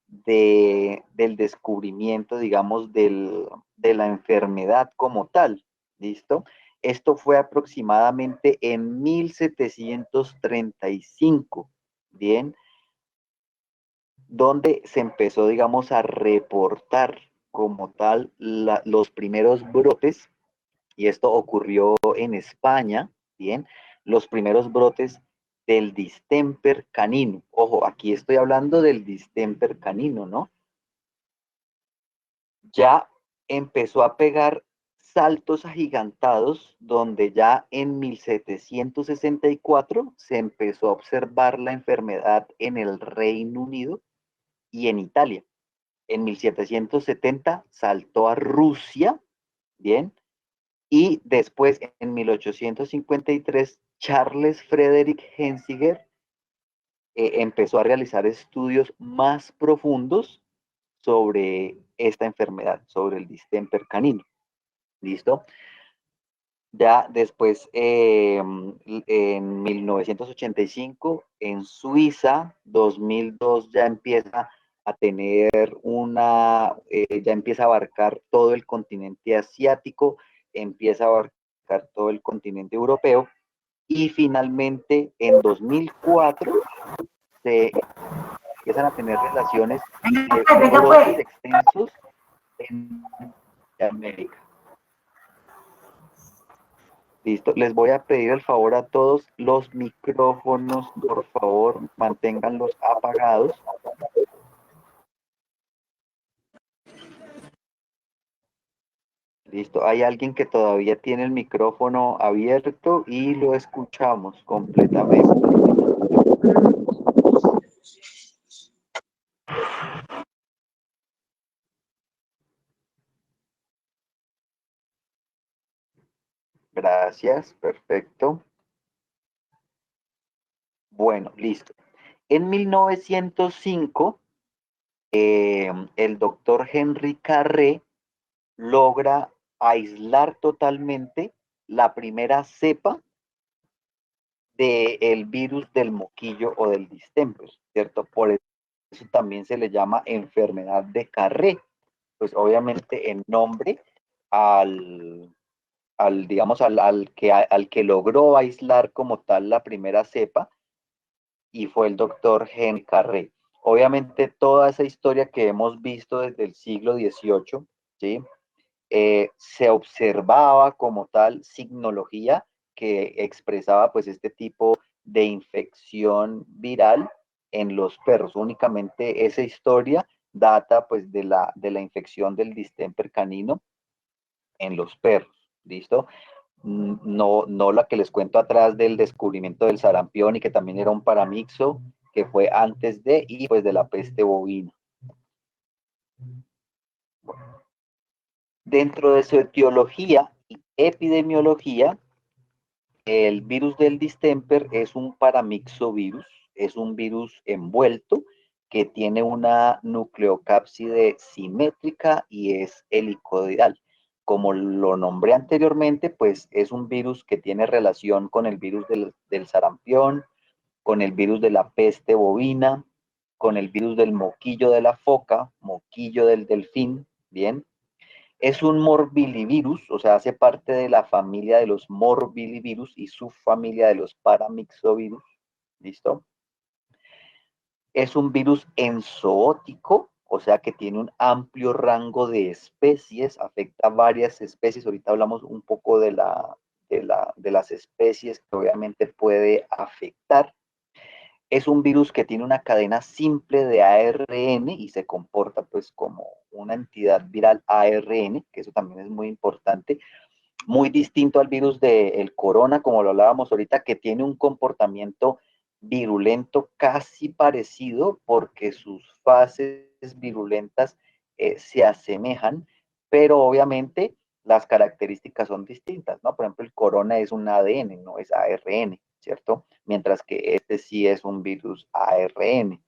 del descubrimiento, digamos, de la enfermedad como tal, ¿listo? Esto fue aproximadamente en 1735, ¿bien? Donde se empezó, digamos, a reportar como tal los primeros brotes, y esto ocurrió en España, ¿bien? Los primeros brotes del distemper canino. Ojo, aquí estoy hablando del distemper canino, ¿no? Ya empezó a pegar saltos agigantados, donde ya en 1764 se empezó a observar la enfermedad en el Reino Unido y en Italia. En 1770 saltó a Rusia, ¿bien? Y después, en 1853, Charles Frederick Hensiger empezó a realizar estudios más profundos sobre esta enfermedad, sobre el distemper canino. ¿Listo? Ya después, en 1985, en Suiza, 2002, ya empieza a tener ya empieza a abarcar todo el continente asiático, empieza a abarcar todo el continente europeo, y finalmente en 2004 se empiezan a tener relaciones de brotes extensos en América. Listo, les voy a pedir el favor a todos los micrófonos, por favor, manténganlos apagados. Listo, hay alguien que todavía tiene el micrófono abierto y lo escuchamos completamente. Gracias, perfecto. Bueno, listo. En 1905, el doctor Henry Carré logra aislar totalmente la primera cepa del virus del moquillo o del distemper, ¿cierto? Por eso también se le llama enfermedad de Carré, pues obviamente en nombre digamos, al que logró aislar como tal la primera cepa, y fue el doctor Henry Carré. Obviamente toda esa historia que hemos visto desde el siglo XVIII, ¿sí? Se observaba como tal signología que expresaba pues este tipo de infección viral en los perros. Únicamente esa historia data pues de la infección del distemper canino en los perros, ¿listo? No, no la que les cuento atrás del descubrimiento del sarampión y que también era un paramixo, que fue antes de y pues de la peste bovina. Dentro de su etiología y epidemiología, el virus del distemper es un paramixovirus, es un virus envuelto que tiene una nucleocápside simétrica y es helicoidal. Como lo nombré anteriormente, pues es un virus que tiene relación con el virus del sarampión, con el virus de la peste bovina, con el virus del moquillo de la foca, moquillo del delfín, ¿bien? Es un morbillivirus, o sea, hace parte de la familia de los morbillivirus y subfamilia de los paramixovirus. ¿Listo? Es un virus enzootico, o sea que tiene un amplio rango de especies, afecta a varias especies. Ahorita hablamos un poco de las especies que obviamente puede afectar. Es un virus que tiene una cadena simple de ARN y se comporta pues como una entidad viral ARN, que eso también es muy importante, muy distinto al virus del corona, como lo hablábamos ahorita, que tiene un comportamiento virulento casi parecido porque sus fases virulentas se asemejan, pero obviamente las características son distintas, ¿no? Por ejemplo, el corona es un ADN, no es ARN, ¿cierto? Mientras que este sí es un virus ARN.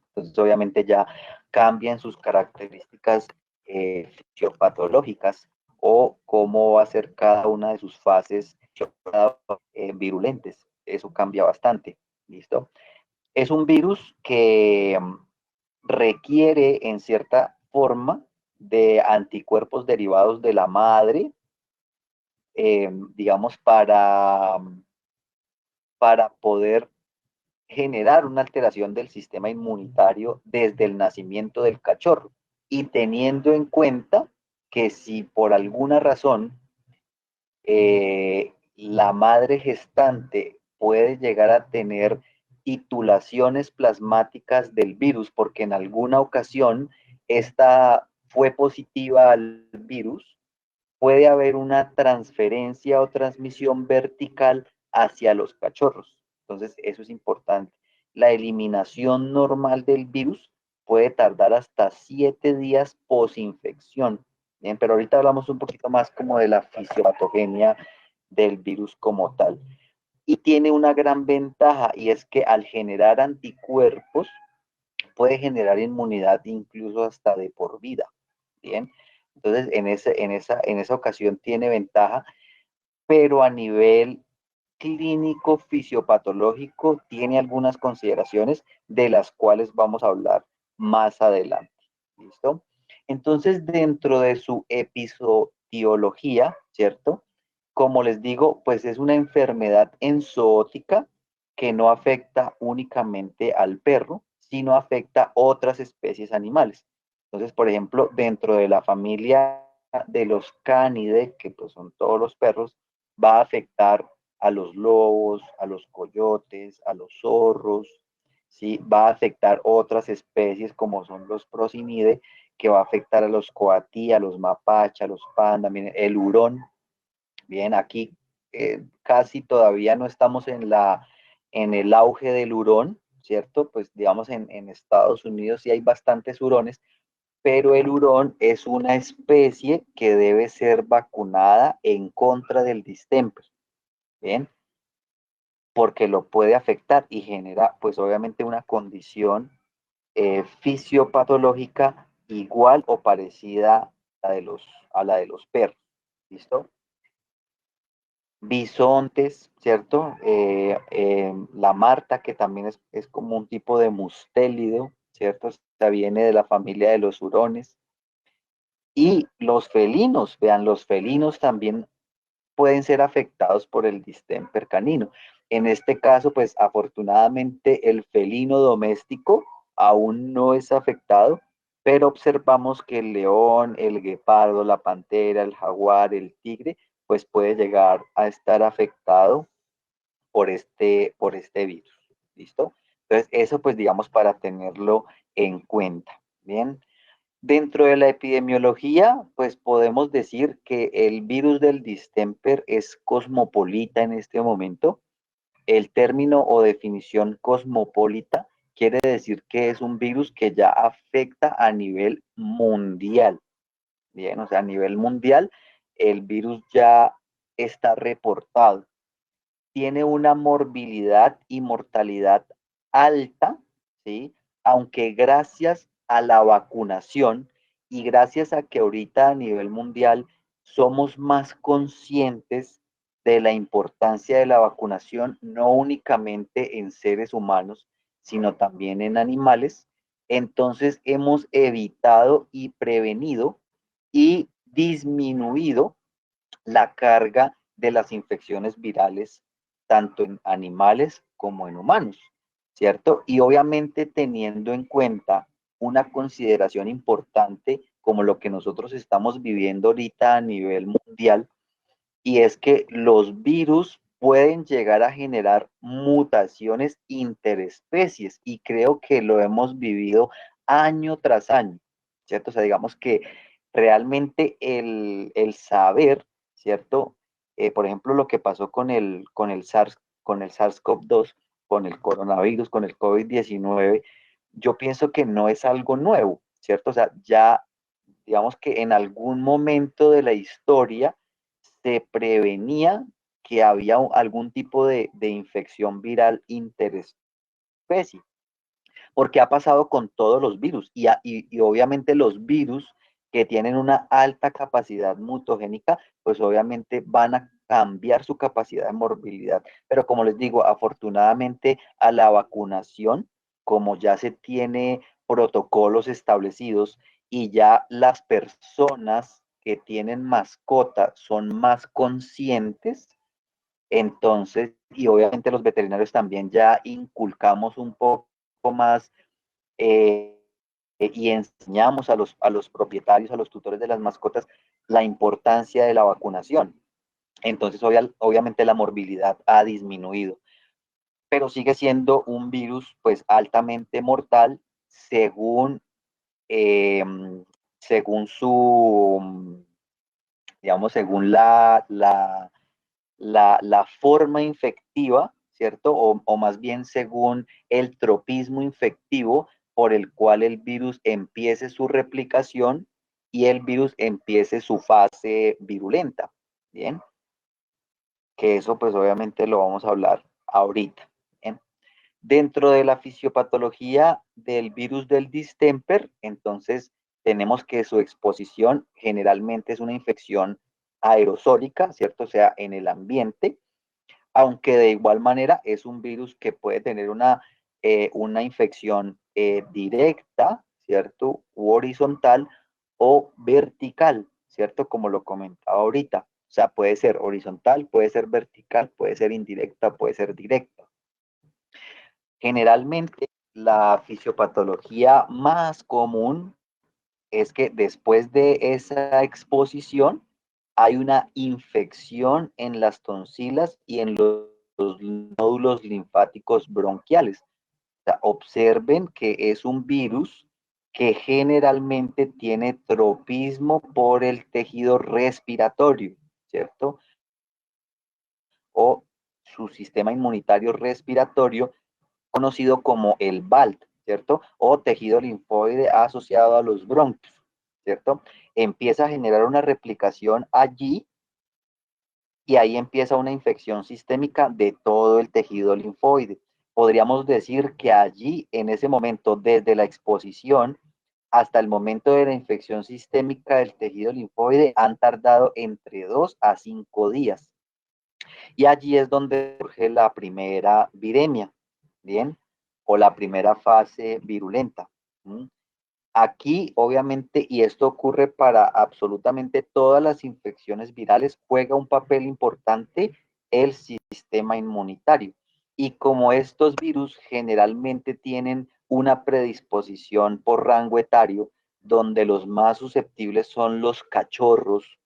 Entonces, obviamente ya cambian sus características fisiopatológicas o cómo va a ser cada una de sus fases virulentes. Eso cambia bastante. ¿Listo? Es un virus que requiere en cierta forma de anticuerpos derivados de la madre, digamos, para poder generar una alteración del sistema inmunitario desde el nacimiento del cachorro. Y teniendo en cuenta que si por alguna razón la madre gestante puede llegar a tener titulaciones plasmáticas del virus, porque en alguna ocasión esta fue positiva al virus, puede haber una transferencia o transmisión vertical hacia los cachorros. Entonces, eso es importante. La eliminación normal del virus puede tardar hasta 7 días posinfección. Bien, pero ahorita hablamos un poquito más como de la fisiopatogenia del virus como tal. Y tiene una gran ventaja y es que al generar anticuerpos puede generar inmunidad incluso hasta de por vida. Bien, entonces en esa ocasión tiene ventaja, pero a nivel clínico fisiopatológico tiene algunas consideraciones de las cuales vamos a hablar más adelante. ¿Listo? Entonces, dentro de su episodiología, ¿cierto? Como les digo, pues es una enfermedad enzootica que no afecta únicamente al perro, sino afecta a otras especies animales. Entonces, por ejemplo, dentro de la familia de los cánidos, que pues son todos los perros, va a afectar a los lobos, a los coyotes, a los zorros, ¿sí? Va a afectar otras especies como son los prosimides, que va a afectar a los coatí, a los mapache, a los pandas, miren, el hurón. Bien, aquí casi todavía no estamos en el auge del hurón, ¿cierto? Pues digamos en Estados Unidos sí hay bastantes hurones, pero el hurón es una especie que debe ser vacunada en contra del distemper, ¿bien? Porque lo puede afectar y genera, pues obviamente, una condición fisiopatológica igual o parecida a la de los perros, ¿listo? Bisontes, ¿cierto? La marta, que también es como un tipo de mustélido, ¿cierto? O sea, viene de la familia de los hurones. Y los felinos, vean, los felinos también pueden ser afectados por el distemper canino. En este caso, pues afortunadamente el felino doméstico aún no es afectado, pero observamos que el león, el guepardo, la pantera, el jaguar, el tigre, pues puede llegar a estar afectado por este virus. ¿Listo? Entonces, eso pues digamos para tenerlo en cuenta. Bien. Dentro de la epidemiología, pues podemos decir que el virus del distemper es cosmopolita en este momento. El término o definición cosmopolita quiere decir que es un virus que ya afecta a nivel mundial. Bien, o sea, a nivel mundial, el virus ya está reportado. Tiene una morbilidad y mortalidad alta, ¿sí? Aunque gracias a la vacunación y gracias a que ahorita a nivel mundial somos más conscientes de la importancia de la vacunación, no únicamente en seres humanos, sino también en animales, entonces hemos evitado y prevenido y disminuido la carga de las infecciones virales tanto en animales como en humanos, ¿cierto? Y obviamente teniendo en cuenta una consideración importante como lo que nosotros estamos viviendo ahorita a nivel mundial, y es que los virus pueden llegar a generar mutaciones interespecies, y creo que lo hemos vivido año tras año, ¿cierto? O sea, digamos que realmente el saber, ¿cierto? Por ejemplo, lo que pasó con el SARS-CoV-2, con el coronavirus, con el COVID-19, yo pienso que no es algo nuevo, ¿cierto? O sea, ya digamos que en algún momento de la historia se prevenía que había algún tipo de infección viral interespecie, porque ha pasado con todos los virus y obviamente los virus que tienen una alta capacidad mutagénica, pues obviamente van a cambiar su capacidad de morbilidad. Pero como les digo, afortunadamente a la vacunación, como ya se tiene protocolos establecidos y ya las personas que tienen mascota son más conscientes, entonces, y obviamente los veterinarios también ya inculcamos un poco más eh, y enseñamos a los propietarios, a los tutores de las mascotas, la importancia de la vacunación. Entonces, obviamente la morbilidad ha disminuido, pero sigue siendo un virus pues altamente mortal según, eh, según su, digamos, según la forma infectiva, ¿cierto? O más bien según el tropismo infectivo por el cual el virus empiece su replicación y el virus empiece su fase virulenta, ¿bien? Que eso pues obviamente lo vamos a hablar ahorita, ¿bien? Dentro de la fisiopatología del virus del distemper, entonces tenemos que su exposición generalmente es una infección aerosólica, ¿cierto? O sea, en el ambiente, aunque de igual manera es un virus que puede tener una infección directa, ¿cierto? U horizontal o vertical, ¿cierto? Como lo comentaba ahorita. O sea, puede ser horizontal, puede ser vertical, puede ser indirecta, puede ser directa. Generalmente, la fisiopatología más común es que después de esa exposición hay una infección en las tonsilas y en los nódulos linfáticos bronquiales. O sea, observen que es un virus que generalmente tiene tropismo por el tejido respiratorio, ¿cierto? O su sistema inmunitario respiratorio, conocido como el BALT, ¿cierto? O tejido linfoide asociado a los bronquios, ¿cierto? Empieza a generar una replicación allí y ahí empieza una infección sistémica de todo el tejido linfoide. Podríamos decir que allí, en ese momento, desde la exposición hasta el momento de la infección sistémica del tejido linfoide, han tardado entre 2 a 5 días. Y allí es donde surge la primera viremia, ¿bien? O la primera fase virulenta. ¿Mm? Aquí, obviamente, y esto ocurre para absolutamente todas las infecciones virales, juega un papel importante el sistema inmunitario. Y como estos virus generalmente tienen una predisposición por rango etario, donde los más susceptibles son los cachorros,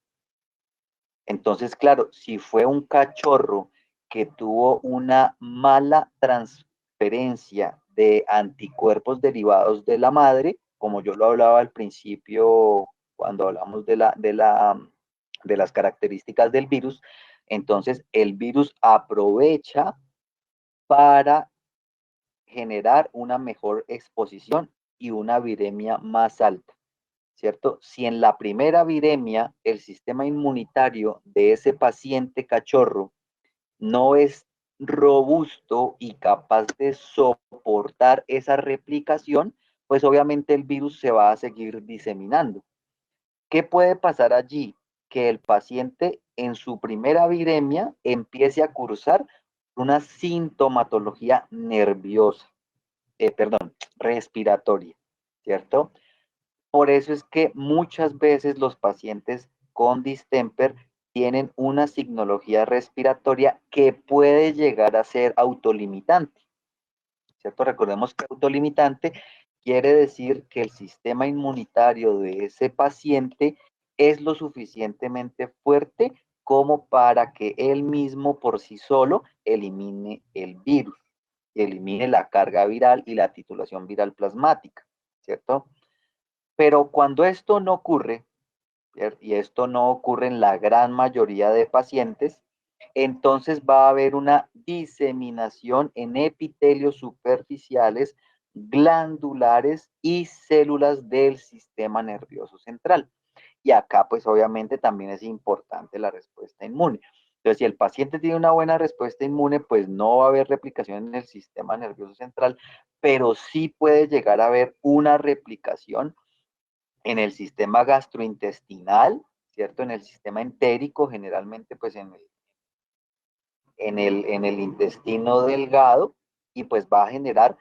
entonces, claro, si fue un cachorro que tuvo una mala transferencia de anticuerpos derivados de la madre, como yo lo hablaba al principio cuando hablamos de las características del virus, entonces el virus aprovecha para generar una mejor exposición y una viremia más alta. ¿Cierto? Si en la primera viremia el sistema inmunitario de ese paciente cachorro no es robusto y capaz de soportar esa replicación, pues obviamente el virus se va a seguir diseminando. ¿Qué puede pasar allí? Que el paciente en su primera viremia empiece a cursar una sintomatología nerviosa, respiratoria, ¿cierto? Por eso es que muchas veces los pacientes con distemper tienen una signología respiratoria que puede llegar a ser autolimitante, ¿cierto? Recordemos que autolimitante quiere decir que el sistema inmunitario de ese paciente es lo suficientemente fuerte como para que él mismo por sí solo elimine el virus, elimine la carga viral y la titulación viral plasmática, ¿cierto? Pero cuando esto no ocurre, y esto no ocurre en la gran mayoría de pacientes, entonces va a haber una diseminación en epitelios superficiales, glandulares y células del sistema nervioso central. Y acá, pues obviamente también es importante la respuesta inmune. Entonces, si el paciente tiene una buena respuesta inmune, pues no va a haber replicación en el sistema nervioso central, pero sí puede llegar a haber una replicación en el sistema gastrointestinal, ¿cierto? En el sistema entérico, generalmente pues en el intestino delgado y pues va a generar,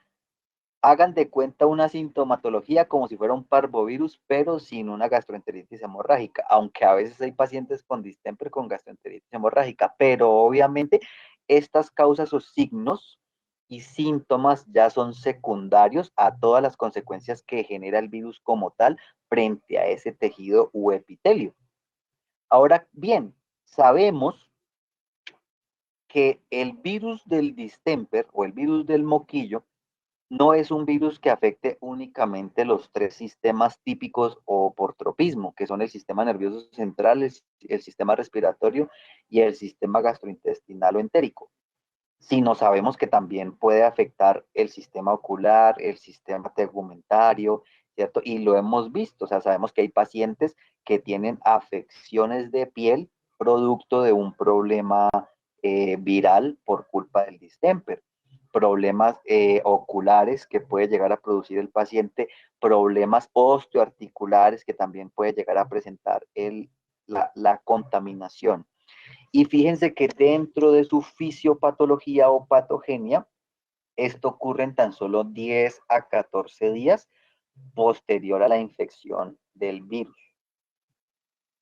hagan de cuenta una sintomatología como si fuera un parvovirus, pero sin una gastroenteritis hemorrágica, aunque a veces hay pacientes con distemper con gastroenteritis hemorrágica, pero obviamente estas causas o signos y síntomas ya son secundarios a todas las consecuencias que genera el virus como tal frente a ese tejido u epitelio. Ahora bien, sabemos que el virus del distemper o el virus del moquillo no es un virus que afecte únicamente los tres sistemas típicos o por tropismo, que son el sistema nervioso central, el sistema respiratorio y el sistema gastrointestinal o entérico, sino sabemos que también puede afectar el sistema ocular, el sistema tegumentario, ¿cierto? Y lo hemos visto, o sea, sabemos que hay pacientes que tienen afecciones de piel producto de un problema viral por culpa del distemper, problemas oculares que puede llegar a producir el paciente, problemas osteoarticulares que también puede llegar a presentar la contaminación. Y fíjense que dentro de su fisiopatología o patogenia, esto ocurre en tan solo 10 a 14 días posterior a la infección del virus.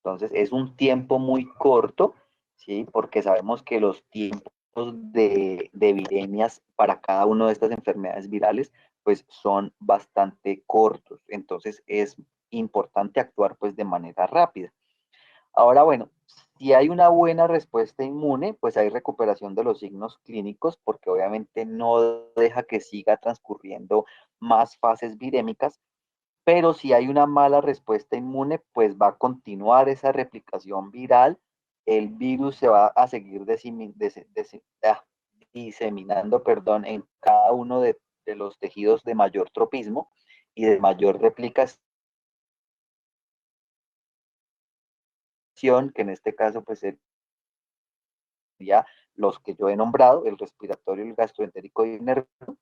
Entonces, es un tiempo muy corto, ¿sí? Porque sabemos que los tiempos de epidemias para cada una de estas enfermedades virales, pues son bastante cortos. Entonces, es importante actuar pues de manera rápida. Ahora, bueno, si hay una buena respuesta inmune, pues hay recuperación de los signos clínicos, porque obviamente no deja que siga transcurriendo más fases virémicas, pero si hay una mala respuesta inmune, pues va a continuar esa replicación viral, el virus se va a seguir diseminando, perdón, en cada uno de los tejidos de mayor tropismo y de mayor replicación, que en este caso pues sería los que yo he nombrado, el respiratorio, el gastroentérico y el nervioso.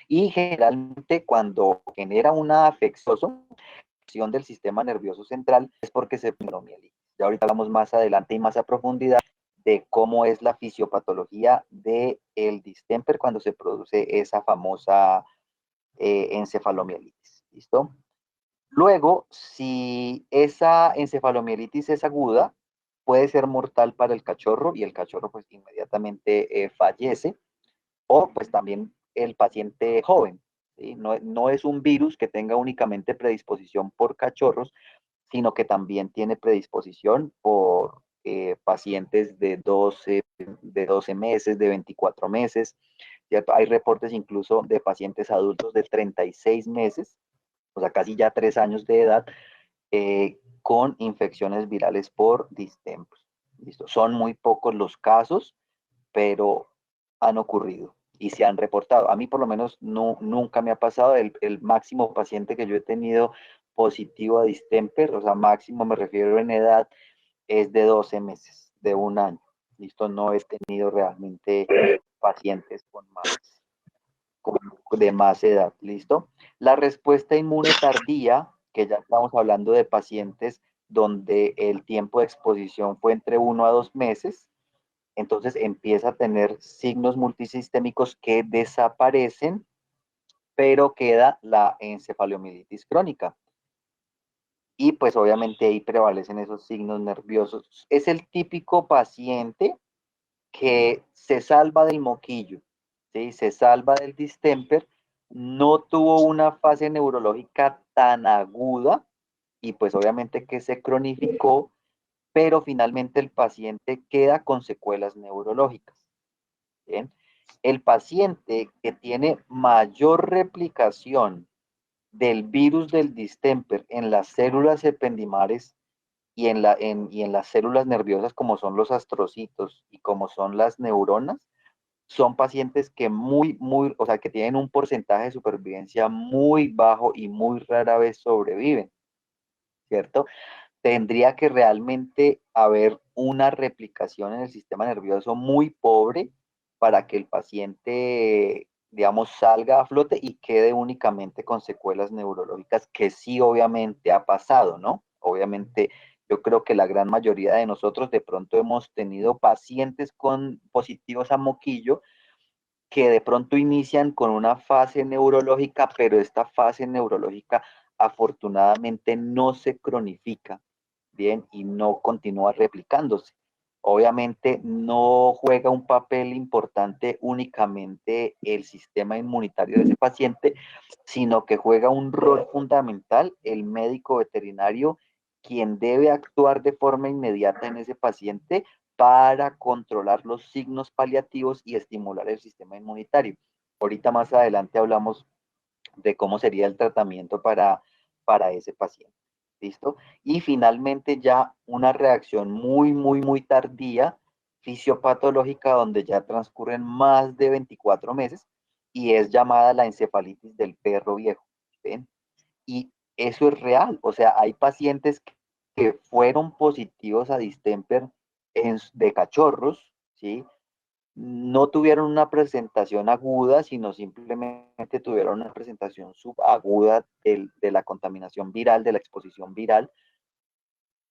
Y generalmente cuando genera una afección del sistema nervioso central es porque se fibromielitis. Ya ahorita hablamos más adelante y más a profundidad de cómo es la fisiopatología del distemper cuando se produce esa famosa encefalomielitis. ¿Listo? Luego, si esa encefalomielitis es aguda, puede ser mortal para el cachorro y el cachorro pues inmediatamente fallece, o pues también el paciente joven. ¿Sí? No, no es un virus que tenga únicamente predisposición por cachorros, sino que también tiene predisposición por pacientes de 12 meses, de 24 meses. ¿Cierto? Hay reportes incluso de pacientes adultos de 36 meses, o sea, casi ya 3 años de edad, con infecciones virales por distemper. ¿Listo? Son muy pocos los casos, pero han ocurrido y se han reportado. A mí por lo menos no, nunca me ha pasado. El máximo paciente que yo he tenido positivo a distemper, o sea, máximo me refiero en edad, es de 12 meses, de un año. ¿Listo? No he tenido realmente pacientes con, de más edad. ¿Listo? La respuesta inmune tardía, que ya estamos hablando de pacientes donde el tiempo de exposición fue entre 1 a 2 meses, entonces empieza a tener signos multisistémicos que desaparecen, pero queda la encefalomielitis crónica. Y pues obviamente ahí prevalecen esos signos nerviosos. Es el típico paciente que se salva del moquillo, ¿sí? Se salva del distemper, no tuvo una fase neurológica tan aguda y pues obviamente que se cronificó, pero finalmente el paciente queda con secuelas neurológicas. ¿Bien? El paciente que tiene mayor replicación del virus del distemper en las células ependimares y en las células nerviosas como son los astrocitos y como son las neuronas, son pacientes que o sea, que tienen un porcentaje de supervivencia muy bajo y muy rara vez sobreviven, ¿cierto? Tendría que realmente haber una replicación en el sistema nervioso muy pobre para que el paciente, digamos, salga a flote y quede únicamente con secuelas neurológicas, que sí obviamente ha pasado, ¿no? Obviamente Yo creo que la gran mayoría de nosotros de pronto hemos tenido pacientes con positivos a moquillo que de pronto inician con una fase neurológica, pero esta fase neurológica afortunadamente no se cronifica, ¿bien? Y no continúa replicándose. Obviamente no juega un papel importante únicamente el sistema inmunitario de ese paciente, sino que juega un rol fundamental el médico veterinario, quien debe actuar de forma inmediata en ese paciente para controlar los signos paliativos y estimular el sistema inmunitario. Ahorita más adelante hablamos de cómo sería el tratamiento para ese paciente. ¿Listo? Y finalmente ya una reacción muy tardía, fisiopatológica, donde ya transcurren más de 24 meses y es llamada la encefalitis del perro viejo. ¿Ven? Y eso es real, o sea, hay pacientes que fueron positivos a distemper de cachorros, ¿sí? No tuvieron una presentación aguda, sino simplemente tuvieron una presentación subaguda de la contaminación viral, de la exposición viral,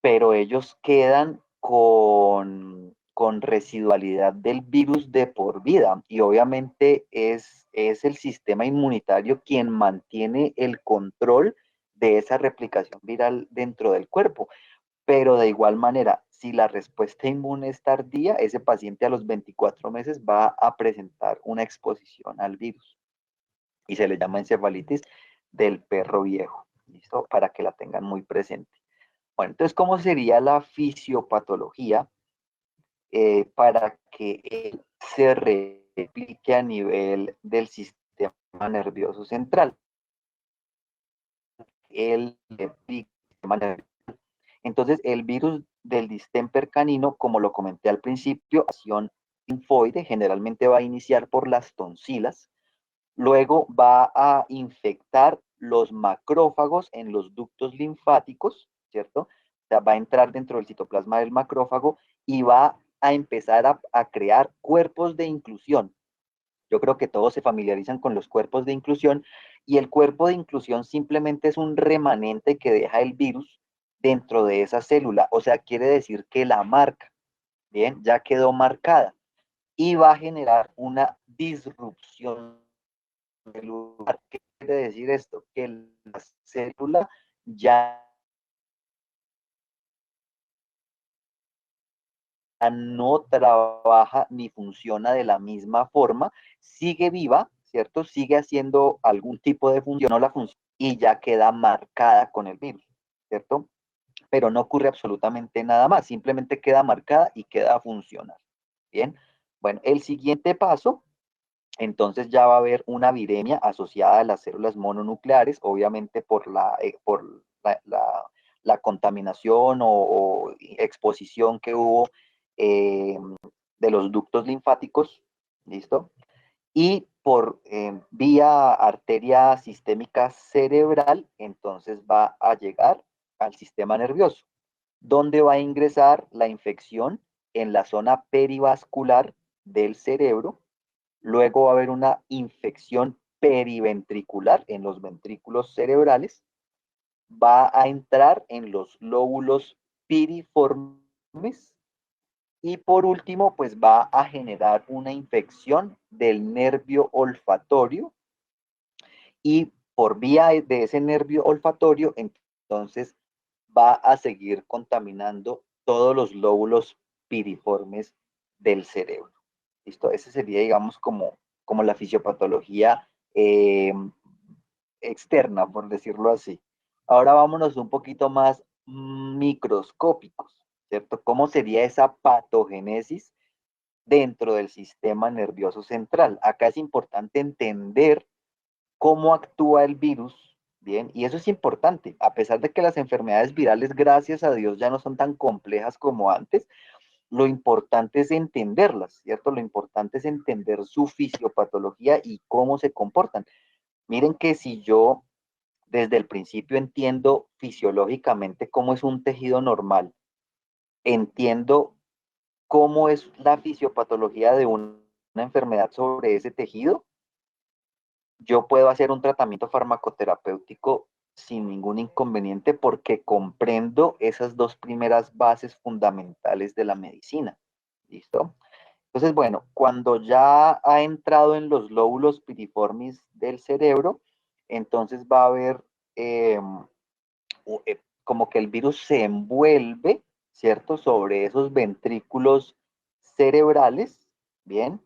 pero ellos quedan con residualidad del virus de por vida y obviamente es el sistema inmunitario quien mantiene el control de esa replicación viral dentro del cuerpo. Pero de igual manera, si la respuesta inmune es tardía, ese paciente a los 24 meses va a presentar una exposición al virus y se le llama encefalitis del perro viejo. ¿Listo? Para que la tengan muy presente. Bueno, entonces, ¿cómo sería la fisiopatología para que él se replique a nivel del sistema nervioso central? El sistema nervioso. Entonces, el virus del distemper canino, como lo comenté al principio, acción linfoide, generalmente va a iniciar por las tonsilas, luego va a infectar los macrófagos en los ductos linfáticos, ¿cierto? O sea, va a entrar dentro del citoplasma del macrófago y va a empezar a crear cuerpos de inclusión. Yo creo que todos se familiarizan con los cuerpos de inclusión y el cuerpo de inclusión simplemente es un remanente que deja el virus dentro de esa célula. O sea, quiere decir que la marca, bien, ya quedó marcada y va a generar una disrupción celular. ¿Qué quiere decir esto? Que la célula ya no trabaja ni funciona de la misma forma, sigue viva, ¿cierto? Sigue haciendo algún tipo de función o la función y ya queda marcada con el virus, ¿cierto? Pero no ocurre absolutamente nada más, simplemente queda marcada y queda a funcionar. Bien, bueno, el siguiente paso, entonces ya va a haber una viremia asociada a las células mononucleares, obviamente por la contaminación o exposición que hubo eh, de los ductos linfáticos, ¿listo? Y por vía arteria sistémica cerebral, entonces va a llegar al sistema nervioso, donde va a ingresar la infección en la zona perivascular del cerebro. Luego va a haber una infección periventricular en los ventrículos cerebrales. Va a entrar en los lóbulos piriformes y por último, pues va a generar una infección del nervio olfatorio y por vía de ese nervio olfatorio, entonces va a seguir contaminando todos los lóbulos piriformes del cerebro. ¿Listo? Ese sería, digamos, como la fisiopatología externa, por decirlo así. Ahora vámonos un poquito más microscópicos, ¿cierto? ¿Cómo sería esa patogénesis dentro del sistema nervioso central? Acá es importante entender cómo actúa el virus, ¿bien? Y eso es importante, a pesar de que las enfermedades virales, gracias a Dios, ya no son tan complejas como antes, lo importante es entenderlas, ¿cierto? Lo importante es entender su fisiopatología y cómo se comportan. Miren que si yo desde el principio entiendo fisiológicamente cómo es un tejido normal, entiendo cómo es la fisiopatología de una enfermedad sobre ese tejido, yo puedo hacer un tratamiento farmacoterapéutico sin ningún inconveniente porque comprendo esas dos primeras bases fundamentales de la medicina. ¿Listo? Entonces, bueno, cuando ya ha entrado en los lóbulos piriformis del cerebro, entonces va a haber eh, como que el virus se envuelve, ¿cierto? Sobre esos ventrículos cerebrales, ¿bien?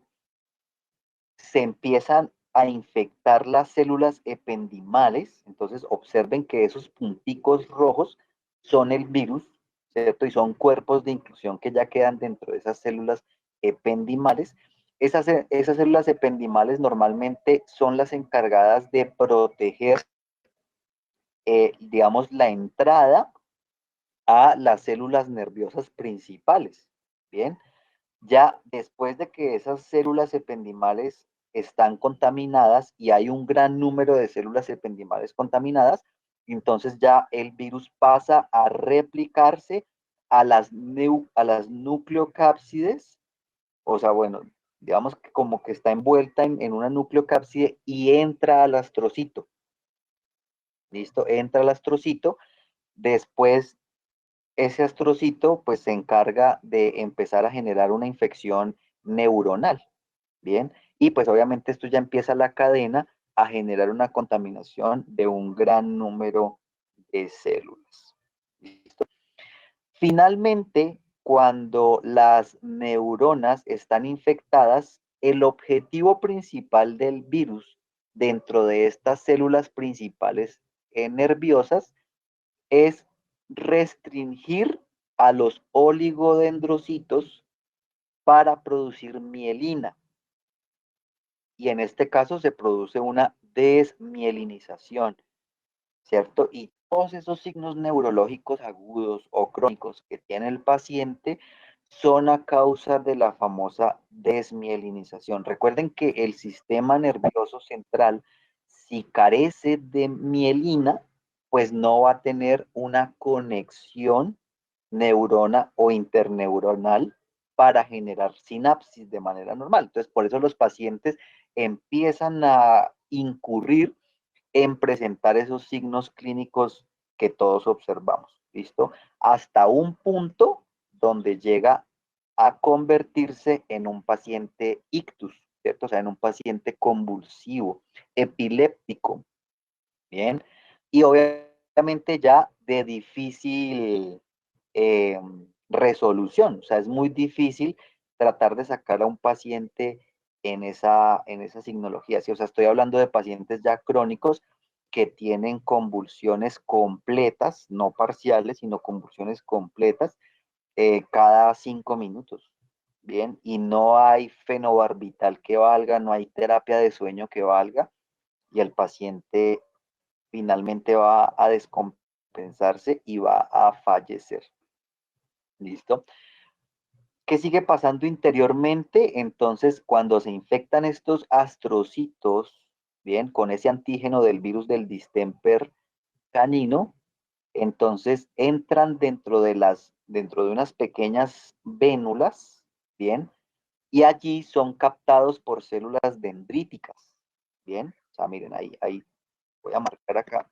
Se empiezan a infectar las células ependimales, entonces observen que esos punticos rojos son el virus, ¿cierto? Y son cuerpos de inclusión que ya quedan dentro de esas células ependimales. Esas células ependimales normalmente son las encargadas de proteger, digamos, la entrada a las células nerviosas principales, ¿bien? Ya después de que esas células ependimales están contaminadas y hay un gran número de células ependimales contaminadas, entonces ya el virus pasa a replicarse a las nucleocápsides, o sea, bueno, digamos que como que está envuelta en una nucleocápside y entra al astrocito. ¿Listo? Entra al astrocito, después ese astrocito pues se encarga de empezar a generar una infección neuronal, ¿bien? Y pues obviamente esto ya empieza la cadena a generar una contaminación de un gran número de células. ¿Listo? Finalmente, cuando las neuronas están infectadas, el objetivo principal del virus dentro de estas células principales nerviosas es restringir a los oligodendrocitos para producir mielina. Y en este caso se produce una desmielinización, ¿cierto? Y todos esos signos neurológicos agudos o crónicos que tiene el paciente son a causa de la famosa desmielinización. Recuerden que el sistema nervioso central, si carece de mielina, pues no va a tener una conexión neurona o interneuronal para generar sinapsis de manera normal. Entonces, por eso los pacientes empiezan a incurrir en presentar esos signos clínicos que todos observamos, ¿listo? Hasta un punto donde llega a convertirse en un paciente ictus, ¿cierto? O sea, en un paciente convulsivo, epiléptico, ¿bien? Y obviamente ya de difícil eh, resolución, o sea, es muy difícil tratar de sacar a un paciente en esa signología, ¿sí? O sea, estoy hablando de pacientes ya crónicos que tienen convulsiones completas, no parciales, sino convulsiones completas cada 5 minutos, ¿bien? Y no hay fenobarbital que valga, no hay terapia de sueño que valga, y el paciente finalmente va a descompensarse y va a fallecer. ¿Listo? ¿Qué sigue pasando interiormente? Entonces, cuando se infectan estos astrocitos, bien, con ese antígeno del virus del distemper canino, entonces entran dentro de unas pequeñas vénulas, bien, y allí son captados por células dendríticas, bien. O sea, miren, ahí voy a marcar acá.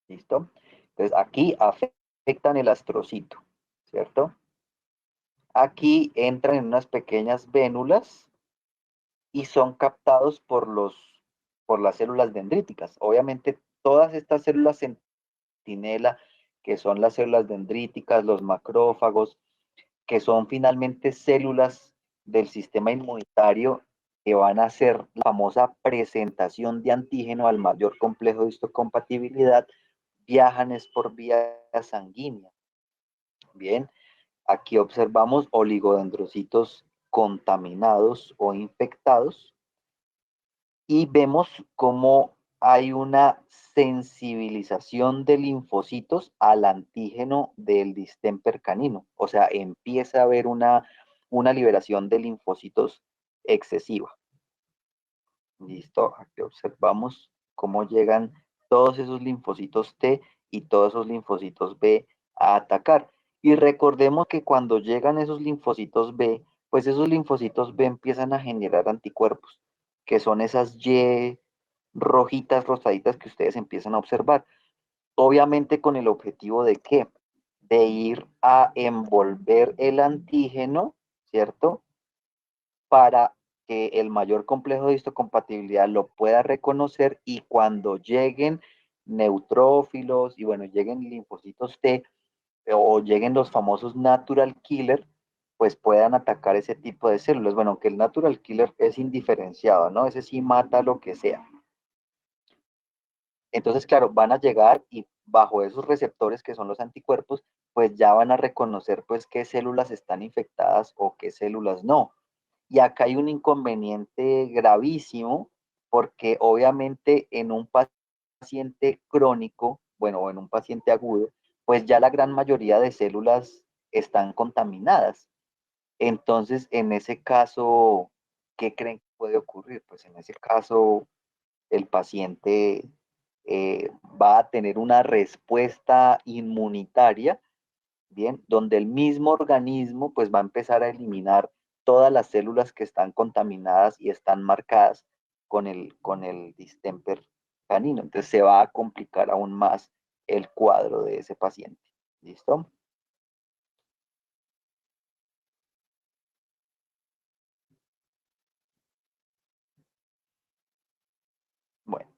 ¿Listo? Entonces aquí afectan el astrocito, ¿cierto? Aquí entran en unas pequeñas vénulas y son captados por las células dendríticas. Obviamente, todas estas células centinela, que son las células dendríticas, los macrófagos, que son finalmente células del sistema inmunitario que van a hacer la famosa presentación de antígeno al mayor complejo de histocompatibilidad, viajan es por vía sanguínea. Bien, aquí observamos oligodendrocitos contaminados o infectados y vemos cómo hay una sensibilización de linfocitos al antígeno del distemper canino. O sea, empieza a haber una liberación de linfocitos excesiva. Listo, aquí observamos cómo llegan todos esos linfocitos T y todos esos linfocitos B a atacar. Y recordemos que cuando llegan esos linfocitos B, pues esos linfocitos B empiezan a generar anticuerpos. que son esas Y rojitas, rosaditas que ustedes empiezan a observar. Obviamente con el objetivo de qué? De ir a envolver el antígeno, ¿cierto? Para que el mayor complejo de histocompatibilidad lo pueda reconocer y cuando lleguen neutrófilos y bueno, lleguen linfocitos T o lleguen los famosos natural killer, pues puedan atacar ese tipo de células. Bueno, aunque el natural killer es indiferenciado, ¿no? Ese sí mata lo que sea. Entonces, claro, van a llegar y bajo esos receptores que son los anticuerpos, pues ya van a reconocer pues qué células están infectadas o qué células no. Y acá hay un inconveniente gravísimo porque obviamente en un paciente crónico, bueno, o en un paciente agudo, pues ya la gran mayoría de células están contaminadas. Entonces, en ese caso, ¿qué creen que puede ocurrir? Pues en ese caso, el paciente va a tener una respuesta inmunitaria, ¿bien? Donde el mismo organismo pues va a empezar a eliminar todas las células que están contaminadas y están marcadas con el distemper canino. Entonces se va a complicar aún más el cuadro de ese paciente. ¿Listo? Bueno,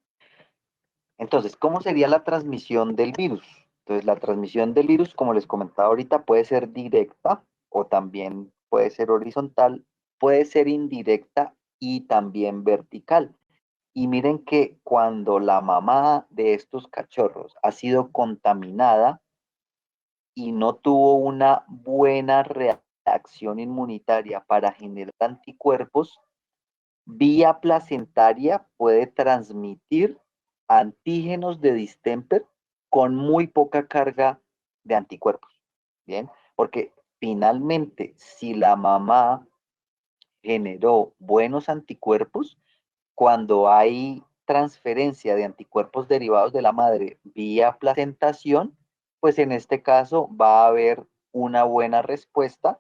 entonces, ¿cómo sería la transmisión del virus? Entonces, la transmisión del virus, como les comentaba ahorita, puede ser directa o también puede ser horizontal, puede ser indirecta y también vertical. Y miren que cuando la mamá de estos cachorros ha sido contaminada y no tuvo una buena reacción inmunitaria para generar anticuerpos, vía placentaria puede transmitir antígenos de distemper con muy poca carga de anticuerpos. Bien, porque finalmente, si la mamá generó buenos anticuerpos, cuando hay transferencia de anticuerpos derivados de la madre vía placentación, pues en este caso va a haber una buena respuesta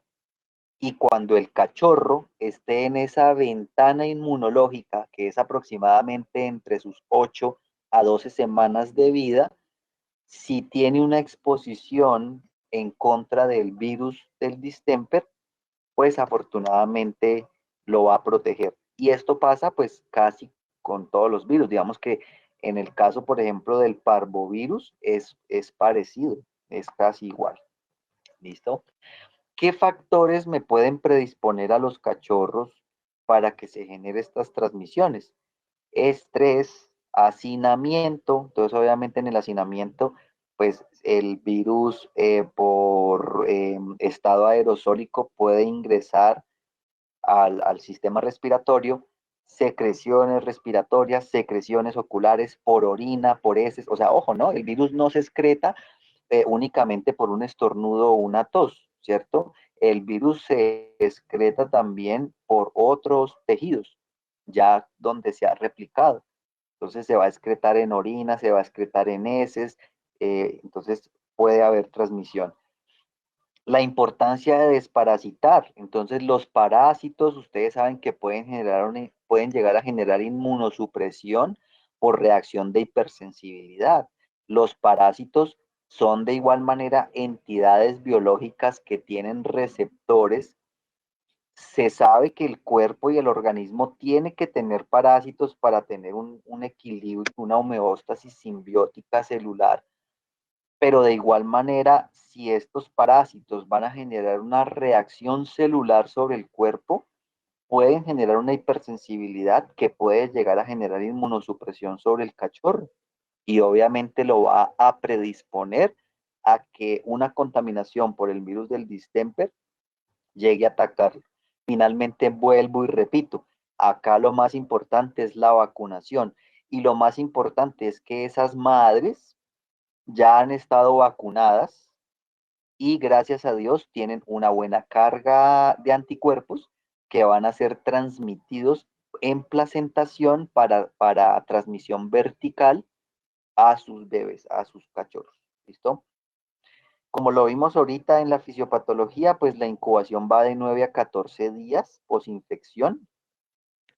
y cuando el cachorro esté en esa ventana inmunológica, que es aproximadamente entre sus 8 a 12 semanas de vida, si tiene una exposición en contra del virus del distemper, pues afortunadamente lo va a proteger. Y esto pasa pues casi con todos los virus. Digamos que en el caso, por ejemplo, del parvovirus es parecido, es casi igual. ¿Listo? ¿Qué factores me pueden predisponer a los cachorros para que se genere estas transmisiones? Estrés, hacinamiento. Entonces, obviamente en el hacinamiento, pues el virus por estado aerosólico puede ingresar al sistema respiratorio, secreciones respiratorias, secreciones oculares, por orina, por heces. O sea, ojo, ¿no? El virus no se excreta únicamente por un estornudo o una tos, ¿cierto? El virus se excreta también por otros tejidos, ya donde se ha replicado. Entonces se va a excretar en orina, se va a excretar en heces, entonces puede haber transmisión. La importancia de desparasitar. Entonces, los parásitos, ustedes saben que pueden llegar a generar inmunosupresión por reacción de hipersensibilidad. Los parásitos son de igual manera entidades biológicas que tienen receptores. Se sabe que el cuerpo y el organismo tiene que tener parásitos para tener un equilibrio, una homeostasis simbiótica celular, pero de igual manera, si estos parásitos van a generar una reacción celular sobre el cuerpo, pueden generar una hipersensibilidad que puede llegar a generar inmunosupresión sobre el cachorro y obviamente lo va a predisponer a que una contaminación por el virus del distemper llegue a atacarlo. Finalmente vuelvo y repito, acá lo más importante es la vacunación y lo más importante es que esas madres ya han estado vacunadas y gracias a Dios tienen una buena carga de anticuerpos que van a ser transmitidos en placentación para transmisión vertical a sus bebés, a sus cachorros. ¿Listo? Como lo vimos ahorita en la fisiopatología, pues la incubación va de 9 a 14 días posinfección.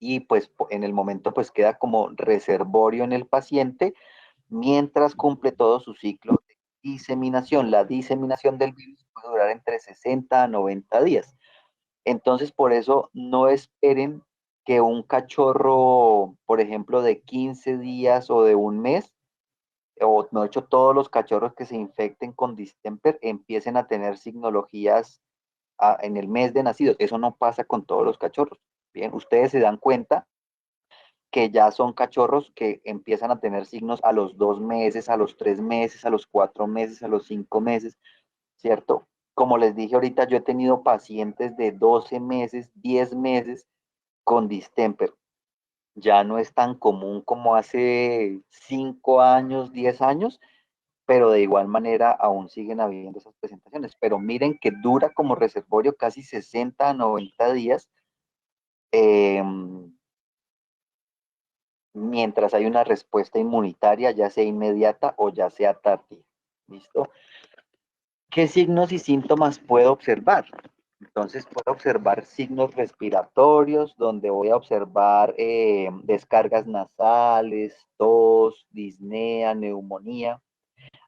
y pues en el momento pues queda como reservorio en el paciente mientras cumple todo su ciclo de diseminación. La diseminación del virus puede durar entre 60 a 90 días. Entonces, por eso no esperen que un cachorro, por ejemplo, de 15 días o de un mes, o no hecho todos los cachorros que se infecten con distemper empiecen a tener signologías en el mes de nacidos. Eso no pasa con todos los cachorros. Bien, ustedes se dan cuenta que ya son cachorros que empiezan a tener signos a los 2 meses, a los 3 meses, a los 4 meses, a los 5 meses, ¿cierto? Como les dije ahorita, yo he tenido pacientes de 12 meses, 10 meses con distemper. Ya no es tan común como hace 5 años, 10 años, pero de igual manera aún siguen habiendo esas presentaciones. Pero miren que dura como reservorio casi 60 a 90 días, eh, mientras hay una respuesta inmunitaria, ya sea inmediata o ya sea tardía. ¿Listo? ¿Qué signos y síntomas puedo observar? Entonces puedo observar signos respiratorios, donde voy a observar descargas nasales, tos, disnea, neumonía.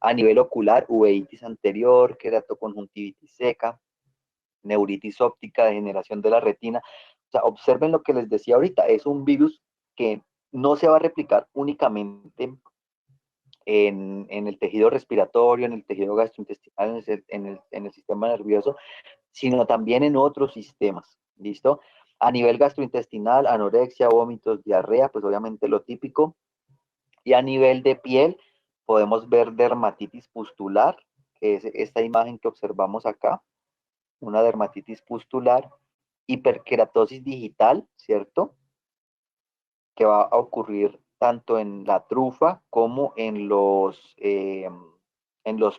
A nivel ocular, uveitis anterior, queratoconjuntivitis seca, neuritis óptica, degeneración de la retina. O sea, observen lo que les decía ahorita, es un virus que no se va a replicar únicamente en el tejido respiratorio, en el tejido gastrointestinal, en el sistema nervioso, sino también en otros sistemas, ¿listo? A nivel gastrointestinal, anorexia, vómitos, diarrea, pues obviamente lo típico. Y a nivel de piel, podemos ver dermatitis pustular, que es esta imagen que observamos acá, una dermatitis pustular, hiperkeratosis digital, ¿cierto? Que va a ocurrir tanto en la trufa como en los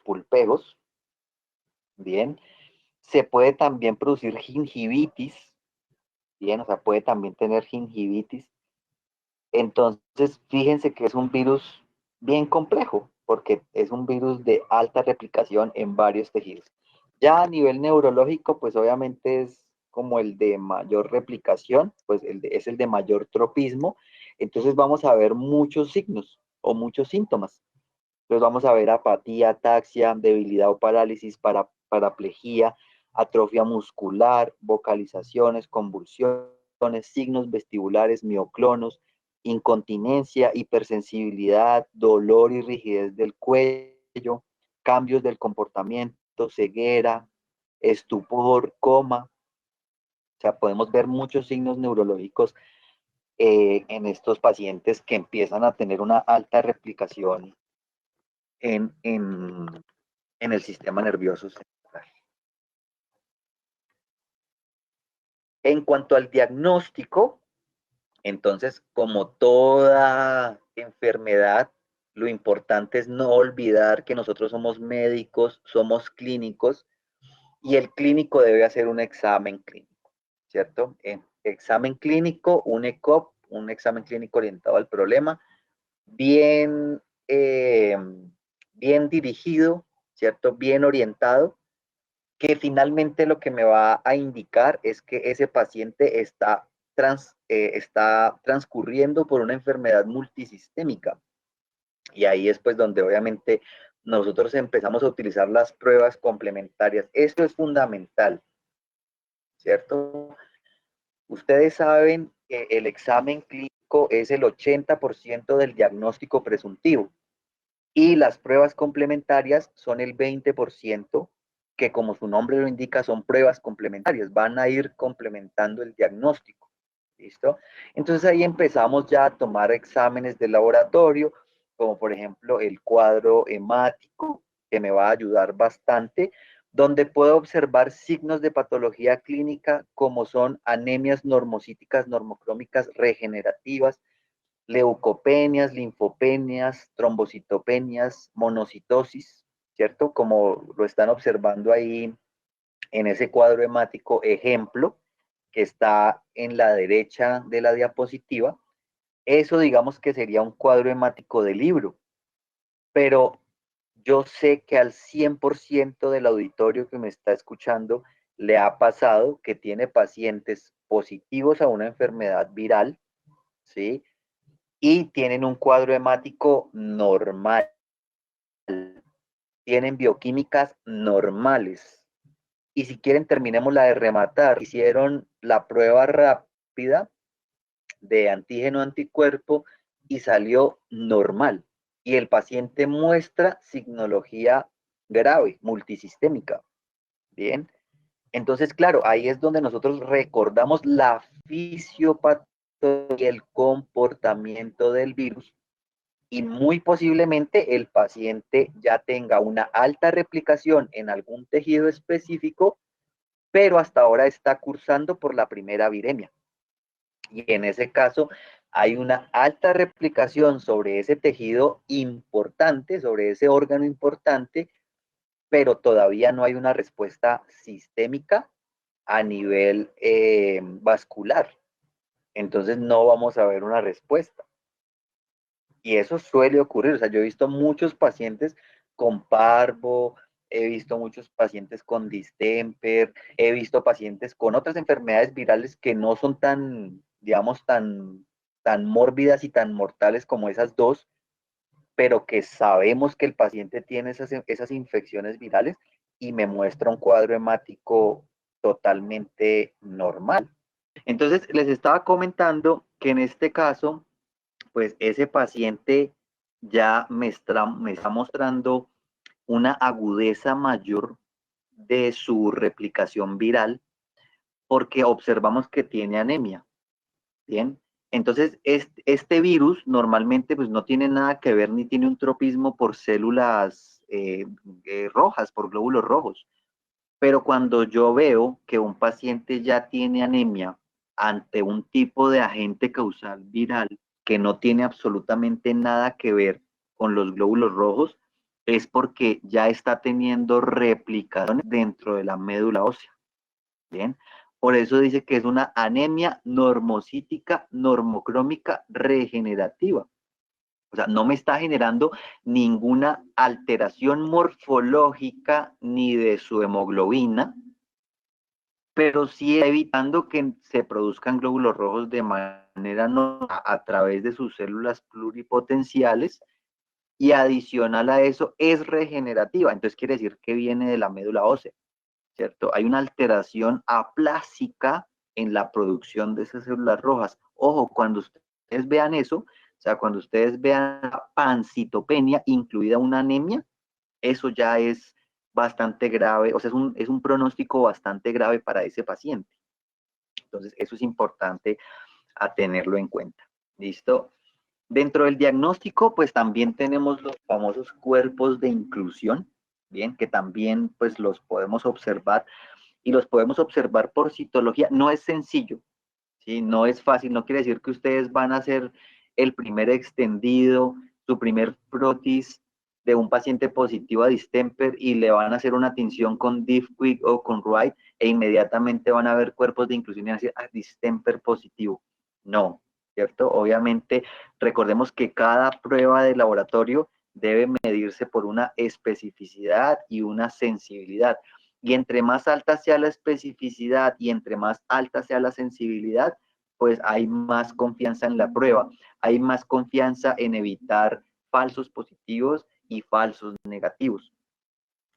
pulpejos, ¿bien? Se puede también producir gingivitis, ¿bien? O sea, puede también tener gingivitis. Entonces, fíjense que es un virus bien complejo, porque es un virus de alta replicación en varios tejidos. Ya a nivel neurológico, pues obviamente es como el de mayor replicación, pues es el de mayor tropismo. Entonces vamos a ver muchos signos o muchos síntomas. Entonces vamos a ver apatía, ataxia, debilidad o parálisis, paraplegia, atrofia muscular, vocalizaciones, convulsiones, signos vestibulares, mioclonos, incontinencia, hipersensibilidad, dolor y rigidez del cuello, cambios del comportamiento, ceguera, estupor, coma. O sea, podemos ver muchos signos neurológicos en estos pacientes que empiezan a tener una alta replicación en, en, en el sistema nervioso central. En cuanto al diagnóstico, entonces, como toda enfermedad, lo importante es no olvidar que nosotros somos médicos, somos clínicos, y el clínico debe hacer un examen clínico, ¿cierto? Examen clínico, un ECOP, un examen clínico orientado al problema, bien, bien dirigido, ¿cierto? Bien orientado, que finalmente lo que me va a indicar es que ese paciente está transcurriendo por una enfermedad multisistémica. Y ahí es pues donde obviamente nosotros empezamos a utilizar las pruebas complementarias. Esto es fundamental, ¿cierto? Ustedes saben que el examen clínico es el 80% del diagnóstico presuntivo y las pruebas complementarias son el 20%, que como su nombre lo indica son pruebas complementarias, van a ir complementando el diagnóstico. ¿Listo? Entonces ahí empezamos ya a tomar exámenes de laboratorio, como por ejemplo el cuadro hemático, que me va a ayudar bastante, donde puedo observar signos de patología clínica como son anemias normocíticas, normocrómicas regenerativas, leucopenias, linfopenias, trombocitopenias, monocitosis, ¿cierto? Como lo están observando ahí en ese cuadro hemático ejemplo que está en la derecha de la diapositiva. Eso digamos que sería un cuadro hemático de libro, pero yo sé que al 100% del auditorio que me está escuchando le ha pasado que tiene pacientes positivos a una enfermedad viral, ¿sí? Y tienen un cuadro hemático normal, tienen bioquímicas normales. Y si quieren, terminemos la de rematar. Hicieron la prueba rápida de antígeno anticuerpo y salió normal. Y el paciente muestra signología grave, multisistémica. Bien. Entonces, claro, ahí es donde nosotros recordamos la fisiopatología y el comportamiento del virus y muy posiblemente el paciente ya tenga una alta replicación en algún tejido específico, pero hasta ahora está cursando por la primera viremia. Y en ese caso hay una alta replicación sobre ese tejido importante, sobre ese órgano importante, pero todavía no hay una respuesta sistémica a nivel vascular. Entonces no vamos a ver una respuesta. Y eso suele ocurrir. O sea, yo he visto muchos pacientes con parvo, he visto muchos pacientes con distemper, he visto pacientes con otras enfermedades virales que no son tan, digamos, tan mórbidas y tan mortales como esas dos, pero que sabemos que el paciente tiene esas infecciones virales y me muestra un cuadro hemático totalmente normal. Entonces, les estaba comentando que en este caso, pues ese paciente ya me está mostrando una agudeza mayor de su replicación viral porque observamos que tiene anemia. Bien, entonces este virus normalmente pues no tiene nada que ver ni tiene un tropismo por células rojas, por glóbulos rojos. Pero cuando yo veo que un paciente ya tiene anemia ante un tipo de agente causal viral que no tiene absolutamente nada que ver con los glóbulos rojos, es porque ya está teniendo replicaciones dentro de la médula ósea. Bien, por eso dice que es una anemia normocítica, normocrómica regenerativa. O sea, no me está generando ninguna alteración morfológica ni de su hemoglobina, pero sí evitando que se produzcan glóbulos rojos de manera no a través de sus células pluripotenciales y adicional a eso es regenerativa. Entonces quiere decir que viene de la médula ósea, ¿cierto? Hay una alteración aplásica en la producción de esas células rojas. Ojo, cuando ustedes vean eso, o sea, cuando ustedes vean pancitopenia, incluida una anemia, eso ya es bastante grave, o sea, es un pronóstico bastante grave para ese paciente. Entonces, eso es importante a tenerlo en cuenta. ¿Listo? Dentro del diagnóstico, pues también tenemos los famosos cuerpos de inclusión, bien, que también pues los podemos observar y los podemos observar por citología. No es sencillo, ¿sí? No es fácil, no quiere decir que ustedes van a hacer el primer extendido, su primer frotis de un paciente positivo a distemper y le van a hacer una tinción con Diffquick o con Wright e inmediatamente van a ver cuerpos de inclusión y van a decir, ah, distemper positivo. No, ¿cierto? Obviamente, recordemos que cada prueba de laboratorio debe medirse por una especificidad y una sensibilidad. Y entre más alta sea la especificidad y entre más alta sea la sensibilidad, pues hay más confianza en la prueba, hay más confianza en evitar falsos positivos y falsos negativos,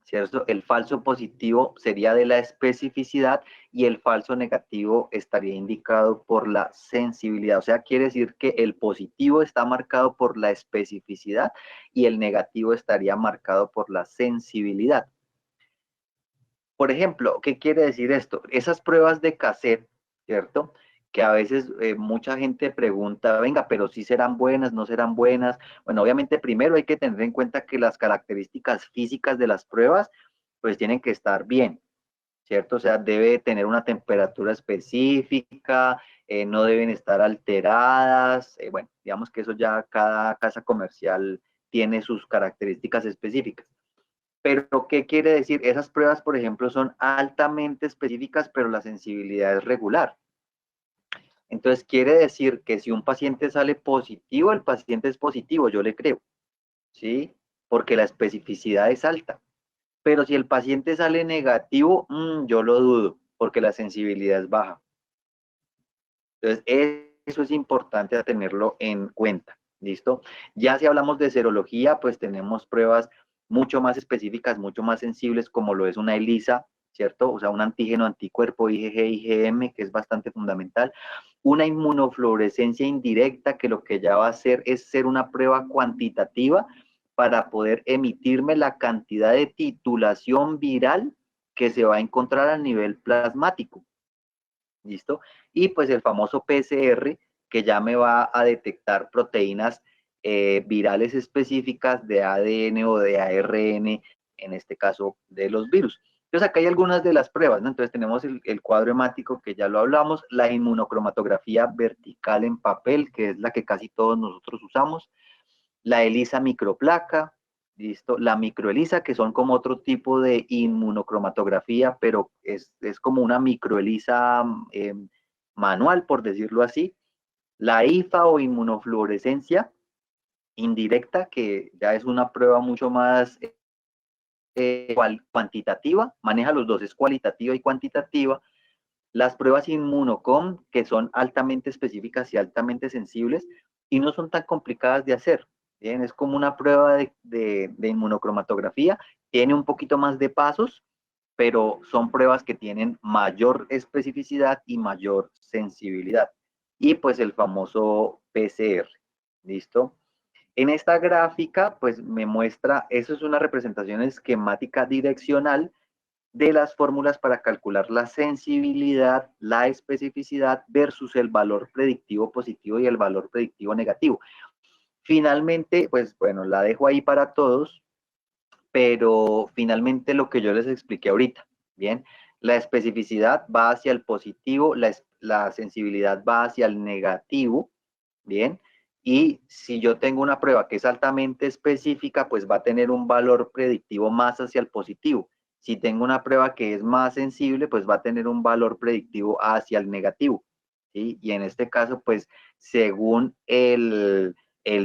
¿cierto? El falso positivo sería de la especificidad y el falso negativo estaría indicado por la sensibilidad. O sea, quiere decir que el positivo está marcado por la especificidad y el negativo estaría marcado por la sensibilidad. Por ejemplo, ¿qué quiere decir esto? Esas pruebas de cassette, ¿cierto? Que a veces mucha gente pregunta, venga, pero sí serán buenas, no serán buenas. Bueno, obviamente primero hay que tener en cuenta que las características físicas de las pruebas, pues tienen que estar bien, ¿cierto? O sea, debe tener una temperatura específica, no deben estar alteradas. Bueno, digamos que eso ya cada casa comercial tiene sus características específicas. Pero, ¿qué quiere decir? Esas pruebas, por ejemplo, son altamente específicas, pero la sensibilidad es regular. Entonces, quiere decir que si un paciente sale positivo, el paciente es positivo, yo le creo, ¿sí? Porque la especificidad es alta. Pero si el paciente sale negativo, yo lo dudo, porque la sensibilidad es baja. Entonces, eso es importante a tenerlo en cuenta, ¿listo? Ya si hablamos de serología, pues tenemos pruebas mucho más específicas, mucho más sensibles, como lo es una ELISA, ¿cierto? O sea, un antígeno anticuerpo IgG, IgM, que es bastante fundamental. Una inmunofluorescencia indirecta, que lo que ya va a hacer es ser una prueba cuantitativa para poder emitirme la cantidad de titulación viral que se va a encontrar a nivel plasmático. ¿Listo? Y pues el famoso PCR, que ya me va a detectar proteínas virales específicas de ADN o de ARN, en este caso de los virus. Entonces acá hay algunas de las pruebas, ¿no? Entonces tenemos el cuadro hemático, que ya lo hablamos, la inmunocromatografía vertical en papel, que es la que casi todos nosotros usamos, la ELISA microplaca, ¿listo? La microELISA, que son como otro tipo de inmunocromatografía, pero es como una microELISA manual, por decirlo así. La IFA o inmunofluorescencia indirecta, que ya es una prueba mucho más cuantitativa, maneja los dos, es cualitativa y cuantitativa. Las pruebas Inmunocom, que son altamente específicas y altamente sensibles, y no son tan complicadas de hacer. Bien, es como una prueba de inmunocromatografía, tiene un poquito más de pasos, pero son pruebas que tienen mayor especificidad y mayor sensibilidad. Y pues el famoso PCR, ¿listo? En esta gráfica, pues me muestra, eso es una representación esquemática direccional de las fórmulas para calcular la sensibilidad, la especificidad versus el valor predictivo positivo y el valor predictivo negativo. Finalmente, pues bueno, la dejo ahí para todos, pero finalmente lo que yo les expliqué ahorita, ¿bien? La especificidad va hacia el positivo, la sensibilidad va hacia el negativo, ¿bien? Y si yo tengo una prueba que es altamente específica, pues va a tener un valor predictivo más hacia el positivo. Si tengo una prueba que es más sensible, pues va a tener un valor predictivo hacia el negativo, ¿sí? Y en este caso, pues según el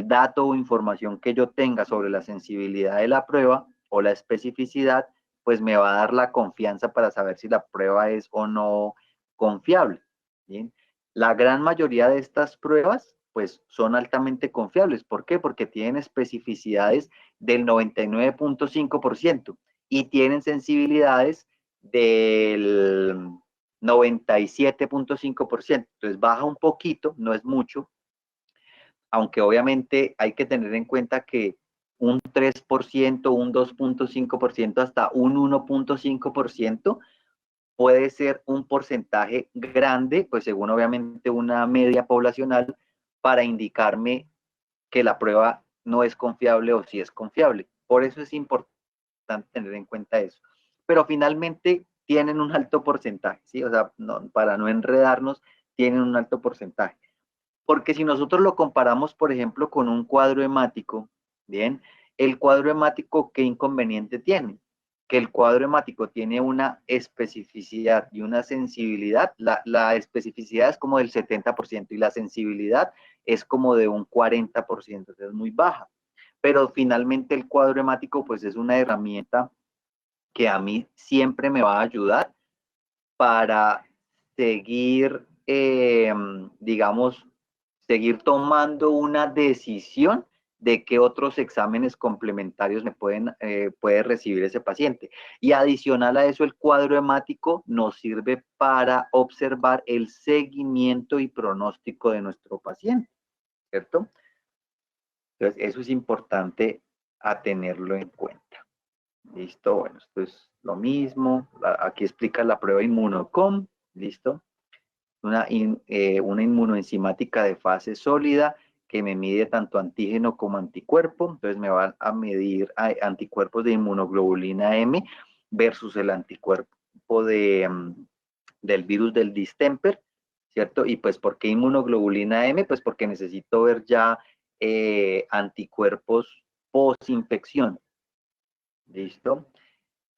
dato o información que yo tenga sobre la sensibilidad de la prueba o la especificidad, pues me va a dar la confianza para saber si la prueba es o no confiable, ¿bien? La gran mayoría de estas pruebas, pues son altamente confiables. ¿Por qué? Porque tienen especificidades del 99.5% y tienen sensibilidades del 97.5%. Entonces baja un poquito, no es mucho, aunque obviamente hay que tener en cuenta que un 3%, un 2.5%, hasta un 1.5% puede ser un porcentaje grande, pues según obviamente una media poblacional, para indicarme que la prueba no es confiable o si es confiable. Por eso es importante tener en cuenta eso. Pero finalmente tienen un alto porcentaje, ¿sí? O sea, no, para no enredarnos, tienen un alto porcentaje. Porque si nosotros lo comparamos, por ejemplo, con un cuadro hemático, ¿bien? El cuadro hemático, ¿qué inconveniente tiene? Que el cuadro hemático tiene una especificidad y una sensibilidad. La especificidad es como del 70% y la sensibilidad es como de un 40%, es muy baja. Pero finalmente el cuadro hemático, pues es una herramienta que a mí siempre me va a ayudar para seguir, digamos, seguir tomando una decisión de qué otros exámenes complementarios puede recibir ese paciente. Y adicional a eso, el cuadro hemático nos sirve para observar el seguimiento y pronóstico de nuestro paciente, ¿cierto? Entonces, eso es importante a tenerlo en cuenta. Listo, bueno, esto es lo mismo. Aquí explica la prueba Inmunocom, listo. Una inmunoenzimática de fase sólida que me mide tanto antígeno como anticuerpo. Entonces me va a medir anticuerpos de inmunoglobulina M versus el anticuerpo del virus del distemper, ¿cierto? Y pues, ¿por qué inmunoglobulina M? Pues porque necesito ver ya anticuerpos post-infección, ¿listo?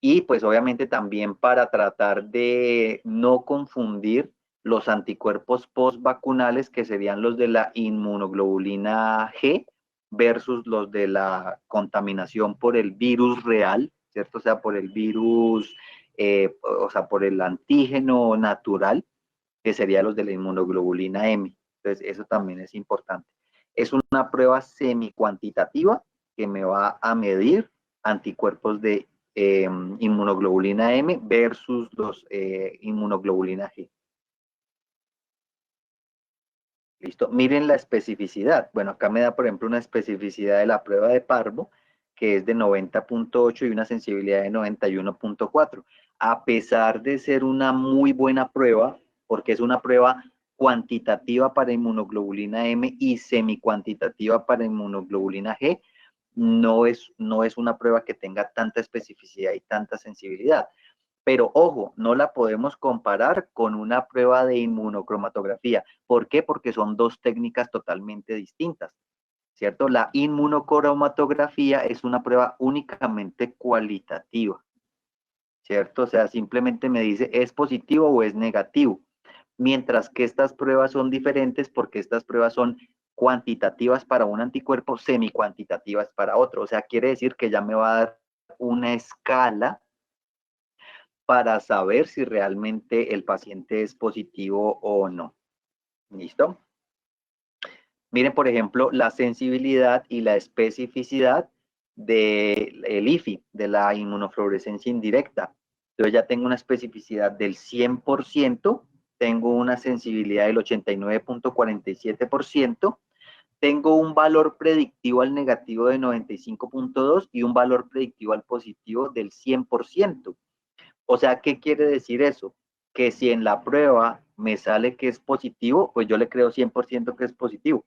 Y pues obviamente también para tratar de no confundir los anticuerpos post-vacunales, que serían los de la inmunoglobulina G versus los de la contaminación por el virus real, ¿cierto? O sea, por el virus, o sea, por el antígeno natural, que serían los de la inmunoglobulina M. Entonces, eso también es importante. Es una prueba semicuantitativa que me va a medir anticuerpos de inmunoglobulina M versus los inmunoglobulina G. Listo. Miren la especificidad. Bueno, acá me da, por ejemplo, una especificidad de la prueba de Parvo, que es de 90.8 y una sensibilidad de 91.4. A pesar de ser una muy buena prueba, porque es una prueba cuantitativa para inmunoglobulina M y semicuantitativa para inmunoglobulina G, no es una prueba que tenga tanta especificidad y tanta sensibilidad. Pero ojo, no la podemos comparar con una prueba de inmunocromatografía. ¿Por qué? Porque son dos técnicas totalmente distintas, ¿cierto? La inmunocromatografía es una prueba únicamente cualitativa, ¿cierto? O sea, simplemente me dice es positivo o es negativo. Mientras que estas pruebas son diferentes porque estas pruebas son cuantitativas para un anticuerpo, semicuantitativas para otro. O sea, quiere decir que ya me va a dar una escala para saber si realmente el paciente es positivo o no. ¿Listo? Miren, por ejemplo, la sensibilidad y la especificidad del IFI, de la inmunofluorescencia indirecta. Yo ya tengo una especificidad del 100%, tengo una sensibilidad del 89.47%, tengo un valor predictivo al negativo de 95.2 y un valor predictivo al positivo del 100%. O sea, ¿qué quiere decir eso? Que si en la prueba me sale que es positivo, pues yo le creo 100% que es positivo.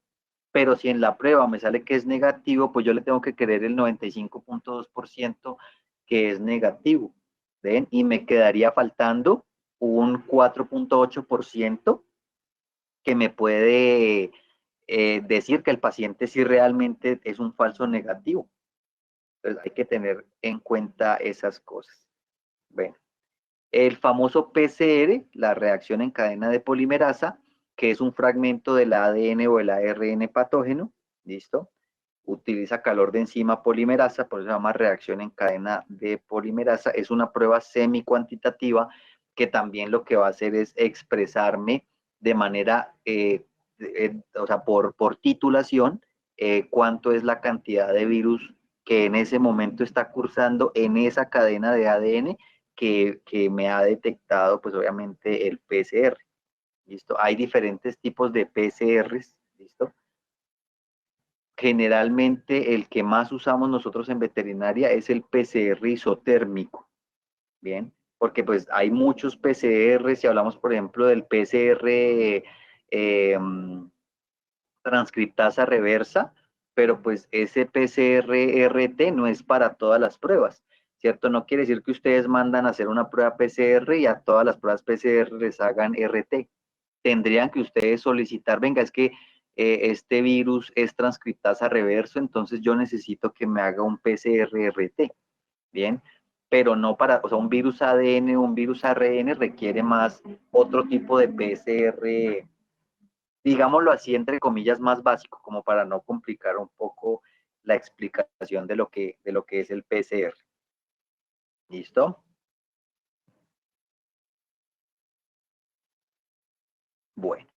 Pero si en la prueba me sale que es negativo, pues yo le tengo que creer el 95.2% que es negativo. ¿Ven? Y me quedaría faltando un 4.8% que me puede decir que el paciente sí realmente es un falso negativo. Entonces hay que tener en cuenta esas cosas. Bueno. El famoso PCR, la reacción en cadena de polimerasa, que es un fragmento del ADN o el ARN patógeno, ¿listo? Utiliza calor de enzima polimerasa, por eso se llama reacción en cadena de polimerasa. Es una prueba semi-cuantitativa que también lo que va a hacer es expresarme de manera, o sea, por titulación, cuánto es la cantidad de virus que en ese momento está cursando en esa cadena de ADN que me ha detectado, pues obviamente, el PCR. ¿Listo? Hay diferentes tipos de PCRs, ¿listo? Generalmente el que más usamos nosotros en veterinaria es el PCR isotérmico, ¿bien? Porque pues hay muchos PCR, si hablamos por ejemplo del PCR transcriptasa reversa, pero pues ese PCR-RT no es para todas las pruebas, ¿cierto? No quiere decir que ustedes mandan a hacer una prueba PCR y a todas las pruebas PCR les hagan RT. Tendrían que ustedes solicitar, venga, es que este virus es transcriptasa reverso, entonces yo necesito que me haga un PCR-RT, ¿bien? Pero no para, o sea, un virus ADN o un virus ARN requiere más otro tipo de PCR, digámoslo así, entre comillas, más básico, como para no complicar un poco la explicación de lo que es el PCR. ¿Listo? Bueno.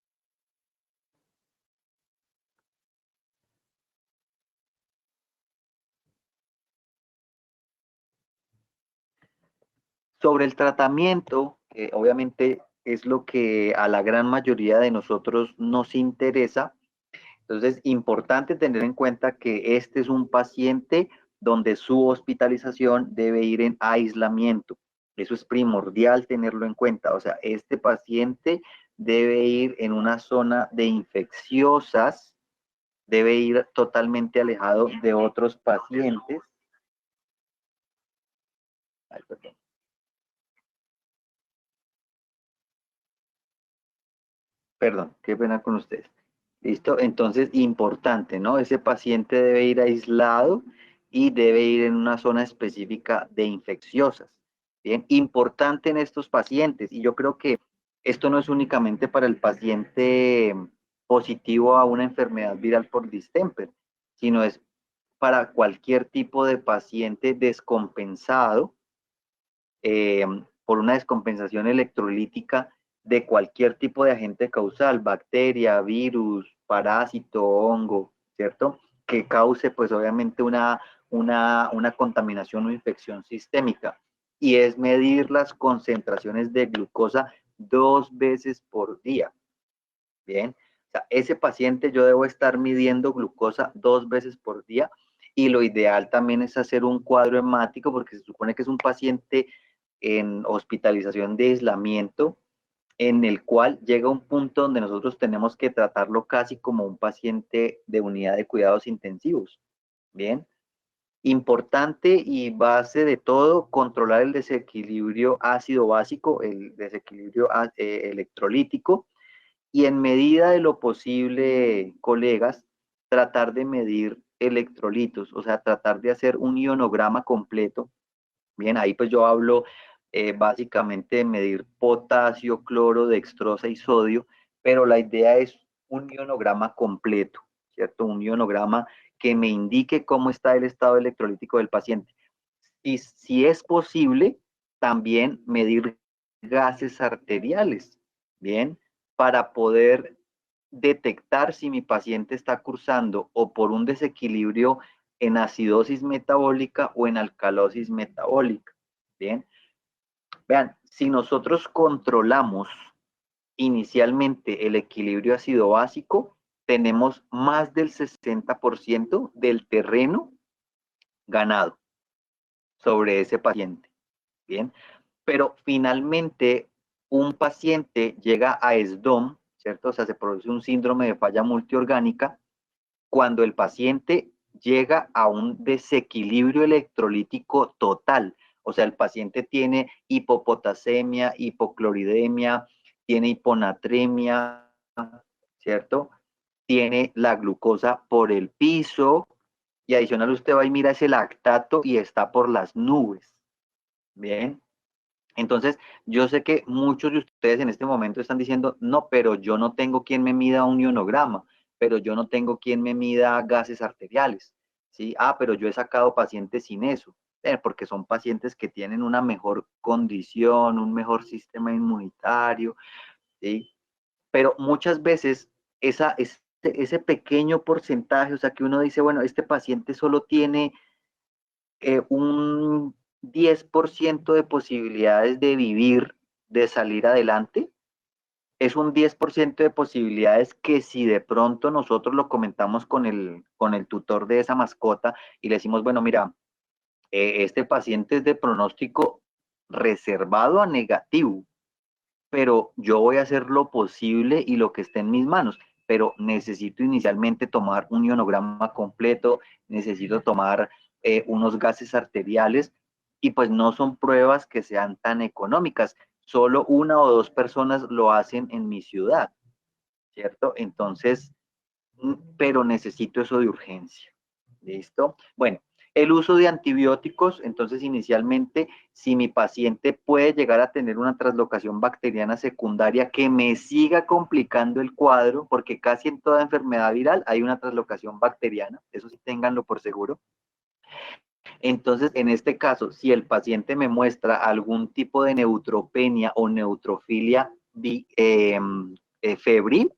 Sobre el tratamiento, obviamente es lo que a la gran mayoría de nosotros nos interesa. Entonces, importante tener en cuenta que este es un paciente donde su hospitalización debe ir en aislamiento. Eso es primordial tenerlo en cuenta. O sea, este paciente debe ir en una zona de infecciosas, debe ir totalmente alejado de otros pacientes. Ay, perdón. Perdón, qué pena con ustedes. ¿Listo? Entonces, importante, ¿no? Ese paciente debe ir aislado y debe ir en una zona específica de infecciosas. Bien, importante en estos pacientes. Y yo creo que esto no es únicamente para el paciente positivo a una enfermedad viral por distemper, sino es para cualquier tipo de paciente descompensado por una descompensación electrolítica de cualquier tipo de agente causal, bacteria, virus, parásito, hongo, ¿cierto? Que cause pues obviamente una contaminación o infección sistémica. Y es medir las concentraciones de glucosa 2 veces por día. Bien, o sea, ese paciente yo debo estar midiendo glucosa 2 veces por día y lo ideal también es hacer un cuadro hemático porque se supone que es un paciente en hospitalización de aislamiento en el cual llega un punto donde nosotros tenemos que tratarlo casi como un paciente de unidad de cuidados intensivos. Bien, importante y base de todo, controlar el desequilibrio ácido básico, el desequilibrio electrolítico y en medida de lo posible, colegas, tratar de medir electrolitos, o sea, tratar de hacer un ionograma completo. Bien, ahí pues yo hablo básicamente de medir potasio, cloro, dextrosa y sodio, pero la idea es un ionograma completo, ¿cierto? Un ionograma que me indique cómo está el estado electrolítico del paciente. Y si es posible, también medir gases arteriales, ¿bien? Para poder detectar si mi paciente está cursando o por un desequilibrio en acidosis metabólica o en alcalosis metabólica, ¿bien? Vean, si nosotros controlamos inicialmente el equilibrio ácido básico, tenemos más del 60% del terreno ganado sobre ese paciente, ¿bien? Pero finalmente un paciente llega a SDOM, ¿cierto? O sea, se produce un síndrome de falla multiorgánica cuando el paciente llega a un desequilibrio electrolítico total. O sea, el paciente tiene hipopotasemia, hipocloridemia, tiene hiponatremia, ¿cierto? Tiene la glucosa por el piso y adicional usted va y mira ese lactato y está por las nubes. Bien. Entonces, yo sé que muchos de ustedes en este momento están diciendo, no, pero yo no tengo quien me mida un ionograma, pero yo no tengo quien me mida gases arteriales, ¿sí? Ah, pero yo he sacado pacientes sin eso, porque son pacientes que tienen una mejor condición, un mejor sistema inmunitario, ¿sí? Pero muchas veces ese pequeño porcentaje, o sea, que uno dice, bueno, este paciente solo tiene un 10% de posibilidades de vivir, de salir adelante, es un 10% de posibilidades que si de pronto nosotros lo comentamos con el tutor de esa mascota y le decimos, bueno, mira, este paciente es de pronóstico reservado a negativo, pero yo voy a hacer lo posible y lo que esté en mis manos, pero necesito inicialmente tomar un ionograma completo, necesito tomar unos gases arteriales y pues no son pruebas que sean tan económicas, solo una o dos personas lo hacen en mi ciudad, ¿cierto? Entonces, pero necesito eso de urgencia. ¿Listo? Bueno, el uso de antibióticos, entonces inicialmente, si mi paciente puede llegar a tener una translocación bacteriana secundaria que me siga complicando el cuadro, porque casi en toda enfermedad viral hay una translocación bacteriana, eso sí ténganlo por seguro. Entonces, en este caso, si el paciente me muestra algún tipo de neutropenia o neutrofilia febril,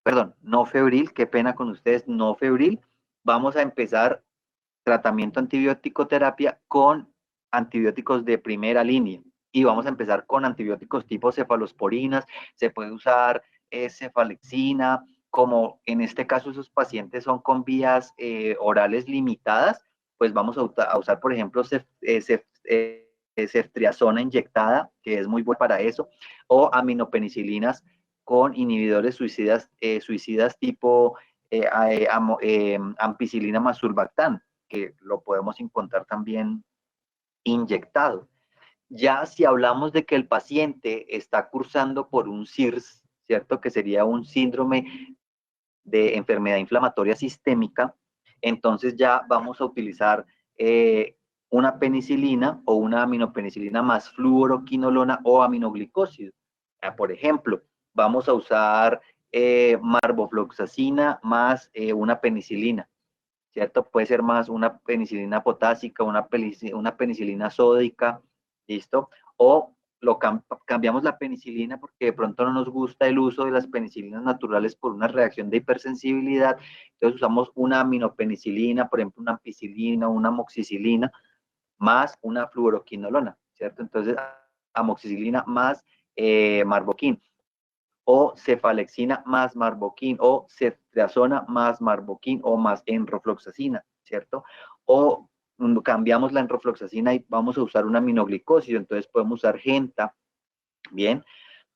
perdón, no febril, qué pena con ustedes, no febril, vamos a empezar tratamiento antibiótico terapia con antibióticos de primera línea. Y vamos a empezar con antibióticos tipo cefalosporinas, se puede usar cefalexina, como en este caso esos pacientes son con vías orales limitadas, pues vamos a usar, por ejemplo, ceftriaxona inyectada, que es muy buena para eso, o aminopenicilinas con inhibidores suicidas tipo ampicilina más surfactán, que lo podemos encontrar también inyectado. Ya si hablamos de que el paciente está cursando por un SIRS, ¿cierto? Que sería un síndrome de enfermedad inflamatoria sistémica, entonces ya vamos a utilizar una penicilina o una aminopenicilina más fluoroquinolona o aminoglicósido. Por ejemplo, vamos a usar marbofloxacina más una penicilina, ¿cierto? Puede ser más una penicilina potásica, una penicilina sódica, ¿listo? O cambiamos la penicilina porque de pronto no nos gusta el uso de las penicilinas naturales por una reacción de hipersensibilidad, entonces usamos una aminopenicilina, por ejemplo, una ampicilina, una amoxicilina, más una fluoroquinolona, ¿cierto? Entonces, amoxicilina más marboquín, o cefalexina más marboquín, o ceftriaxona más marboquín, o más enrofloxacina, ¿cierto? O cambiamos la enrofloxacina y vamos a usar un aminoglicósido, entonces podemos usar genta, ¿bien?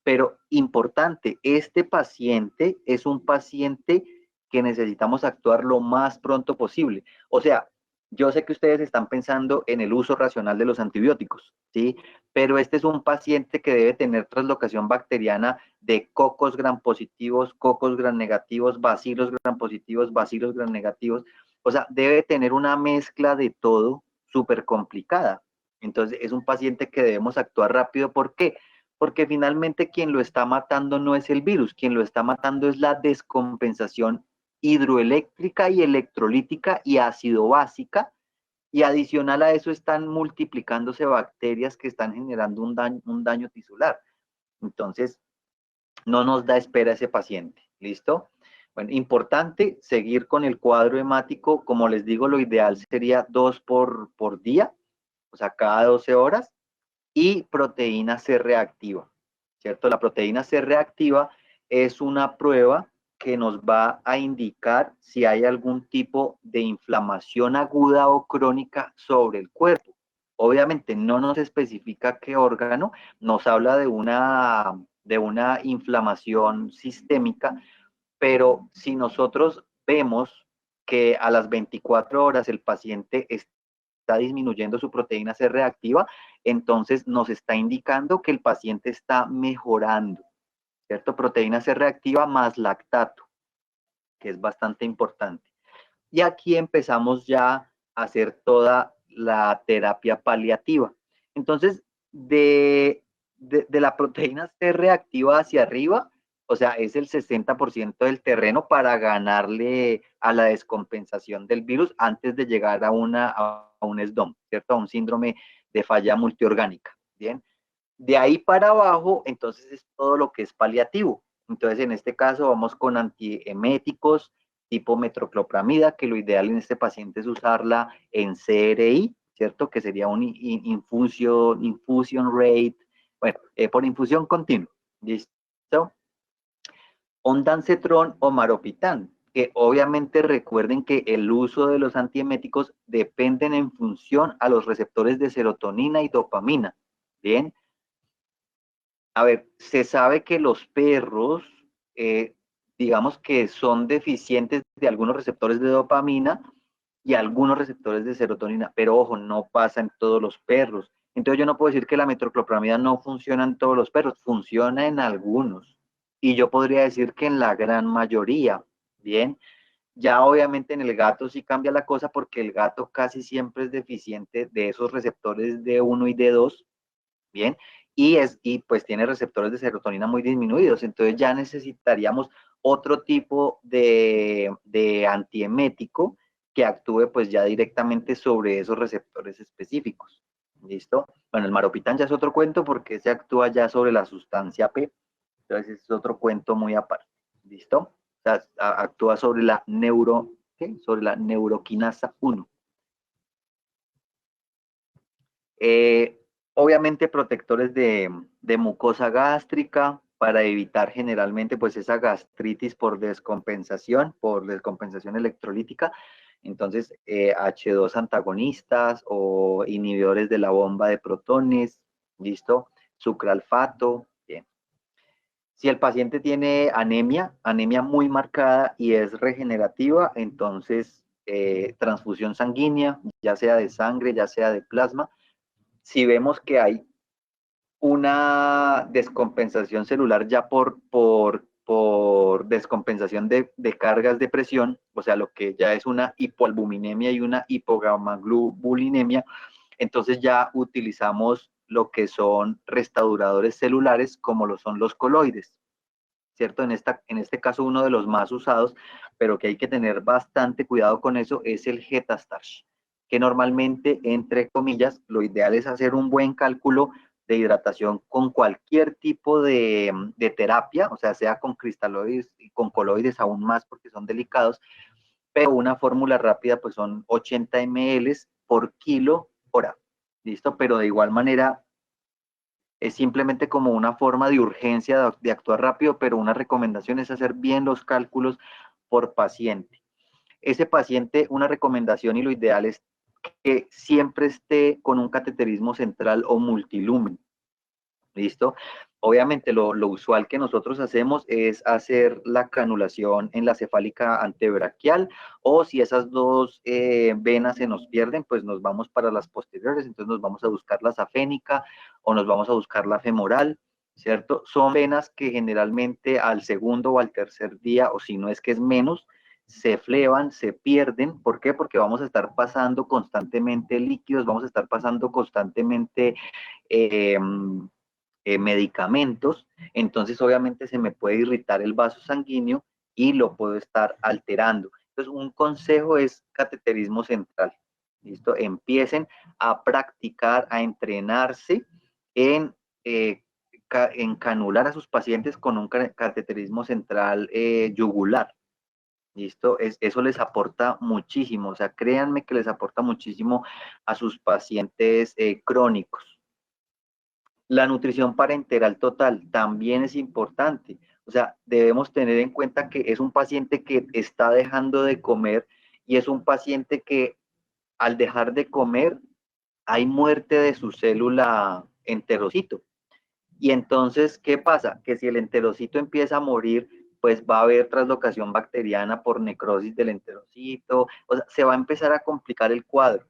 Pero importante, este paciente es un paciente que necesitamos actuar lo más pronto posible. O sea, yo sé que ustedes están pensando en el uso racional de los antibióticos, ¿sí? Pero este es un paciente que debe tener translocación bacteriana de cocos gram positivos, cocos gram negativos, bacilos gram positivos, bacilos gram negativos. O sea, debe tener una mezcla de todo súper complicada. Entonces, es un paciente que debemos actuar rápido. ¿Por qué? Porque finalmente quien lo está matando no es el virus, quien lo está matando es la descompensación hidroeléctrica y electrolítica y ácido básica, y adicional a eso están multiplicándose bacterias que están generando un daño tisular. Entonces, no nos da espera ese paciente, ¿listo? Bueno, importante seguir con el cuadro hemático, como les digo, lo ideal sería 2 por día, o sea, cada 12 horas, y proteína C reactiva, ¿cierto? La proteína C reactiva es una prueba que nos va a indicar si hay algún tipo de inflamación aguda o crónica sobre el cuerpo. Obviamente no nos especifica qué órgano, nos habla de una inflamación sistémica, pero si nosotros vemos que a las 24 horas el paciente está disminuyendo su proteína C reactiva, entonces nos está indicando que el paciente está mejorando, ¿cierto? Proteína C reactiva más lactato, que es bastante importante. Y aquí empezamos ya a hacer toda la terapia paliativa. Entonces, de la proteína C reactiva hacia arriba, o sea, es el 60% del terreno para ganarle a la descompensación del virus antes de llegar a un SDOM, ¿cierto? A un síndrome de falla multiorgánica, ¿bien? De ahí para abajo, entonces es todo lo que es paliativo. Entonces, en este caso, vamos con antieméticos tipo metoclopramida, que lo ideal en este paciente es usarla en CRI, ¿cierto? Que sería un infusion rate, bueno, por infusión continua, ¿listo? Ondansetron o maropitán, que obviamente recuerden que el uso de los antieméticos dependen en función a los receptores de serotonina y dopamina, ¿bien? A ver, se sabe que los perros, digamos que son deficientes de algunos receptores de dopamina y algunos receptores de serotonina, pero ojo, no pasa en todos los perros. Entonces yo no puedo decir que la metoclopramida no funciona en todos los perros, funciona en algunos. Y yo podría decir que en la gran mayoría, ¿bien? Ya obviamente en el gato sí cambia la cosa porque el gato casi siempre es deficiente de esos receptores D1 y D2, ¿bien? Y pues tiene receptores de serotonina muy disminuidos, entonces ya necesitaríamos otro tipo de antiemético que actúe pues ya directamente sobre esos receptores específicos, ¿listo? Bueno, el maropitán ya es otro cuento porque se actúa ya sobre la sustancia P, entonces es otro cuento muy aparte, ¿listo? O sea, actúa sobre la sobre la neuroquinasa 1. Eh, Obviamente protectores de mucosa gástrica para evitar generalmente pues esa gastritis por descompensación electrolítica. Entonces, H2 antagonistas o inhibidores de la bomba de protones, ¿listo? Sucralfato, bien. Si el paciente tiene anemia muy marcada y es regenerativa, entonces transfusión sanguínea, ya sea de sangre, ya sea de plasma. Si vemos que hay una descompensación celular ya por descompensación de cargas de presión, o sea, lo que ya es una hipoalbuminemia y una hipogamaglobulinemia, entonces ya utilizamos lo que son restauradores celulares como lo son los coloides, ¿cierto? En este caso uno de los más usados, pero que hay que tener bastante cuidado con eso, es el Getastarch, que normalmente, entre comillas, lo ideal es hacer un buen cálculo de hidratación con cualquier tipo de terapia, o sea con cristaloides y con coloides aún más porque son delicados, pero una fórmula rápida pues son 80 ml por kilo hora, ¿listo? Pero de igual manera es simplemente como una forma de urgencia de actuar rápido, pero una recomendación es hacer bien los cálculos por paciente. Ese paciente, una recomendación y lo ideal es que siempre esté con un cateterismo central o multilumen. ¿Listo? Obviamente lo usual que nosotros hacemos es hacer la canulación en la cefálica antebraquial, o si esas dos venas se nos pierden, pues nos vamos para las posteriores, entonces nos vamos a buscar la safénica o nos vamos a buscar la femoral, ¿cierto? Son venas que generalmente al segundo o al tercer día, o si no es que es menos, se fleban, se pierden. ¿Por qué? Porque vamos a estar pasando constantemente líquidos, vamos a estar pasando constantemente eh, medicamentos, entonces obviamente se me puede irritar el vaso sanguíneo y lo puedo estar alterando. Entonces un consejo es cateterismo central. ¿Listo? Empiecen a practicar, a entrenarse en, en canular a sus pacientes con un cateterismo central yugular. ¿Listo? Eso les aporta muchísimo, o sea, créanme que les aporta muchísimo a sus pacientes crónicos. La nutrición parenteral total también es importante. O sea, debemos tener en cuenta que es un paciente que está dejando de comer y es un paciente que al dejar de comer hay muerte de su célula enterocito. Y entonces, ¿qué pasa? Que si el enterocito empieza a morir, pues va a haber traslocación bacteriana por necrosis del enterocito. O sea, se va a empezar a complicar el cuadro.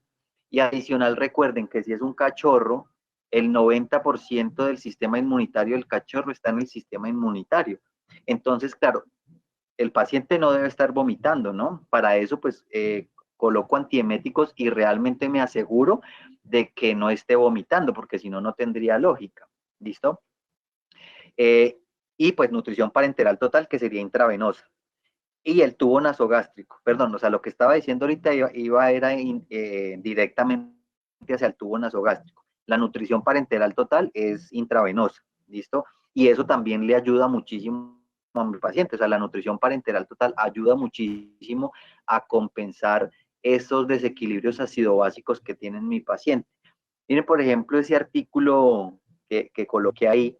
Y adicional, recuerden que si es un cachorro, el 90% del sistema inmunitario del cachorro está en el sistema inmunitario. Entonces, claro, el paciente no debe estar vomitando, ¿no? Para eso, pues, coloco antieméticos y realmente me aseguro de que no esté vomitando, porque si no, no tendría lógica. ¿Listo? Y pues nutrición parenteral total, que sería intravenosa. Y el tubo nasogástrico, perdón, o sea, lo que estaba diciendo ahorita era directamente hacia el tubo nasogástrico. La nutrición parenteral total es intravenosa, ¿listo? Y eso también le ayuda muchísimo a mi paciente, o sea, la nutrición parenteral total ayuda muchísimo a compensar esos desequilibrios ácido-básicos que tiene mi paciente. Miren, por ejemplo, ese artículo que coloqué ahí,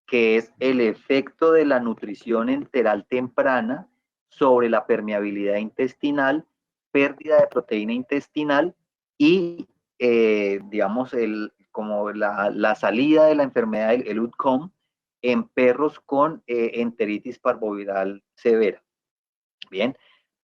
que es el efecto de la nutrición enteral temprana sobre la permeabilidad intestinal, pérdida de proteína intestinal y, digamos, como la salida de la enfermedad, el outcome, en perros con enteritis parvoviral severa. Bien,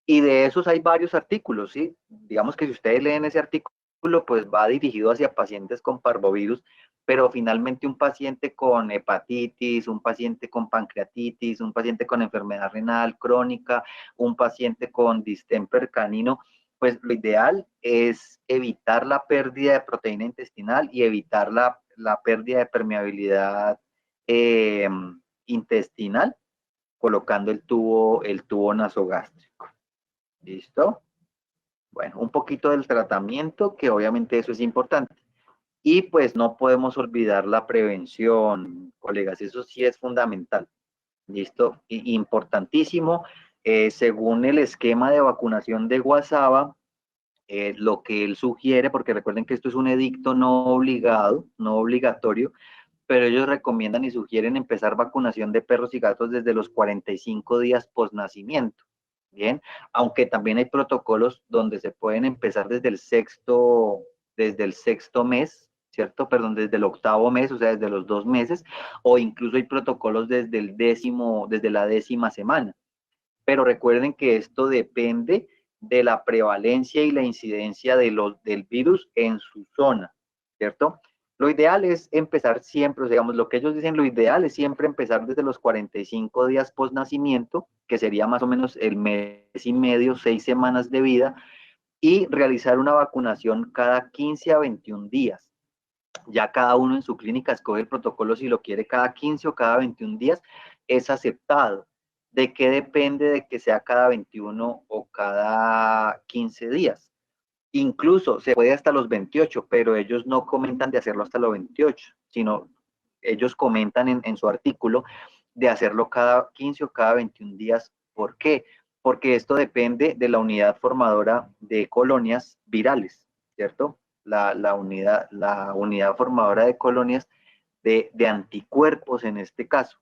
y de esos hay varios artículos, ¿sí? Digamos que si ustedes leen ese artículo, pues va dirigido hacia pacientes con parvovirus, pero finalmente un paciente con hepatitis, un paciente con pancreatitis, un paciente con enfermedad renal crónica, un paciente con distemper canino, pues lo ideal es evitar la pérdida de proteína intestinal y evitar la pérdida de permeabilidad eh, intestinal colocando el tubo nasogástrico. ¿Listo? Bueno, un poquito del tratamiento, que obviamente eso es importante. Y pues no podemos olvidar la prevención, colegas, eso sí es fundamental. ¿Listo? Importantísimo. Según el esquema de vacunación de Guasaba, lo que él sugiere, porque recuerden que esto es un edicto no obligado, no obligatorio, pero ellos recomiendan y sugieren empezar vacunación de perros y gatos desde los 45 días post nacimiento. Bien, aunque también hay protocolos donde se pueden empezar desde el sexto mes, ¿cierto? Perdón, desde el octavo mes, o sea, desde los 2 meses, o incluso hay protocolos desde la 10ª semana. Pero recuerden que esto depende de la prevalencia y la incidencia del virus en su zona, ¿cierto? Lo ideal es empezar siempre, o sea, digamos, lo que ellos dicen, lo ideal es siempre empezar desde los 45 días post nacimiento, que sería más o menos el mes y medio, 6 semanas de vida, y realizar una vacunación cada 15 a 21 días. Ya cada uno en su clínica escoge el protocolo si lo quiere cada 15 o cada 21 días, es aceptado. ¿De qué depende de que sea cada 21 o cada 15 días? Incluso se puede hasta los 28, pero ellos no comentan de hacerlo hasta los 28, sino ellos comentan en su artículo de hacerlo cada 15 o cada 21 días. ¿Por qué? Porque esto depende de la unidad formadora de colonias virales, ¿cierto? La unidad formadora de colonias de anticuerpos en este caso.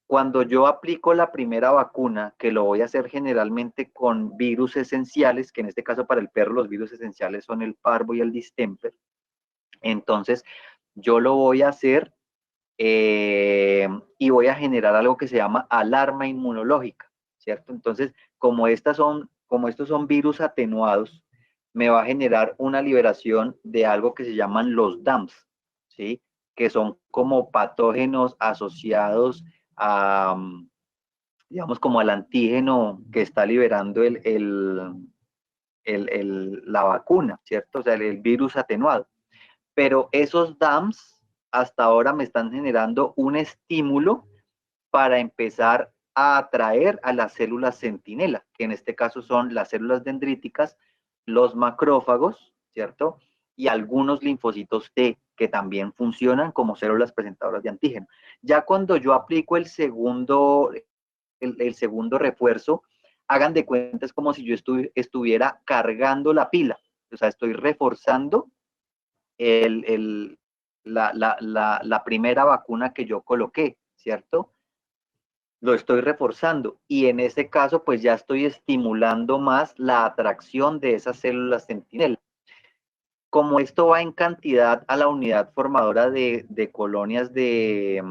Cuando yo aplico la primera vacuna, que lo voy a hacer generalmente con virus esenciales, que en este caso para el perro los virus esenciales son el parvo y el distemper, entonces yo lo voy a hacer y voy a generar algo que se llama alarma inmunológica, ¿cierto? Entonces, como estos son virus atenuados, me va a generar una liberación de algo que se llaman los DAMs, ¿sí? Que son como patógenos asociados a, digamos, como al antígeno que está liberando la vacuna, ¿cierto? O sea, el virus atenuado. Pero esos DAMs hasta ahora me están generando un estímulo para empezar a atraer a las células centinela, que en este caso son las células dendríticas, los macrófagos, ¿cierto? Y algunos linfocitos T, que también funcionan como células presentadoras de antígeno. Ya cuando yo aplico el segundo refuerzo, hagan de cuenta, es como si yo estuviera cargando la pila, o sea, estoy reforzando la primera vacuna que yo coloqué, ¿cierto? Lo estoy reforzando y en ese caso pues ya estoy estimulando más la atracción de esas células centinela. Como esto va en cantidad a la unidad formadora de colonias de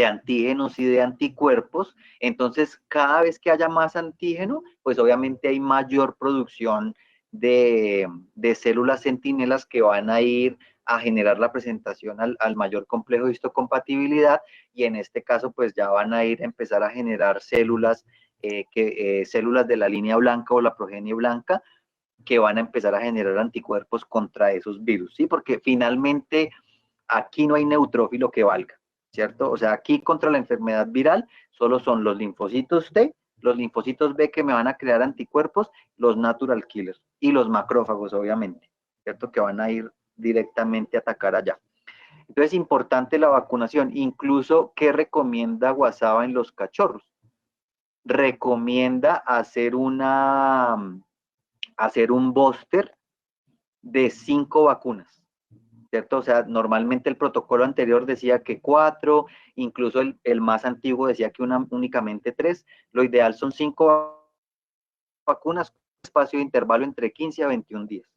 antígenos y de anticuerpos, entonces cada vez que haya más antígeno, pues obviamente hay mayor producción de células centinelas que van a ir a generar la presentación al mayor complejo de histocompatibilidad y en este caso pues ya van a ir a empezar a generar células, células de la línea blanca o la progenie blanca que van a empezar a generar anticuerpos contra esos virus, ¿sí? Porque finalmente aquí no hay neutrófilo que valga, ¿cierto? O sea, aquí contra la enfermedad viral solo son los linfocitos T, los linfocitos B que me van a crear anticuerpos, los natural killers y los macrófagos, obviamente, ¿cierto? Que van a ir directamente a atacar allá. Entonces, es importante la vacunación. Incluso, ¿qué recomienda Guasaba en los cachorros? Recomienda hacer un booster de 5 vacunas. ¿Cierto? O sea, normalmente el protocolo anterior decía que 4, incluso el más antiguo decía que únicamente 3. Lo ideal son 5 vacunas, con un espacio de intervalo entre 15 a 21 días.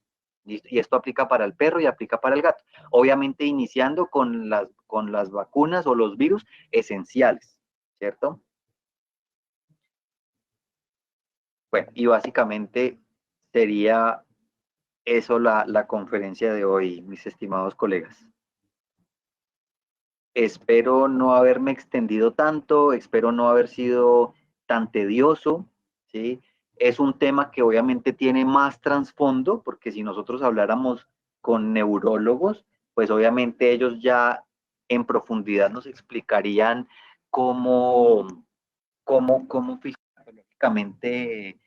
Y esto aplica para el perro y aplica para el gato. Obviamente iniciando con las vacunas o los virus esenciales, ¿cierto? Bueno, y básicamente sería eso la conferencia de hoy, mis estimados colegas. Espero no haberme extendido tanto, espero no haber sido tan tedioso, ¿sí? Es un tema que obviamente tiene más trasfondo, porque si nosotros habláramos con neurólogos, pues obviamente ellos ya en profundidad nos explicarían cómo fisiológicamente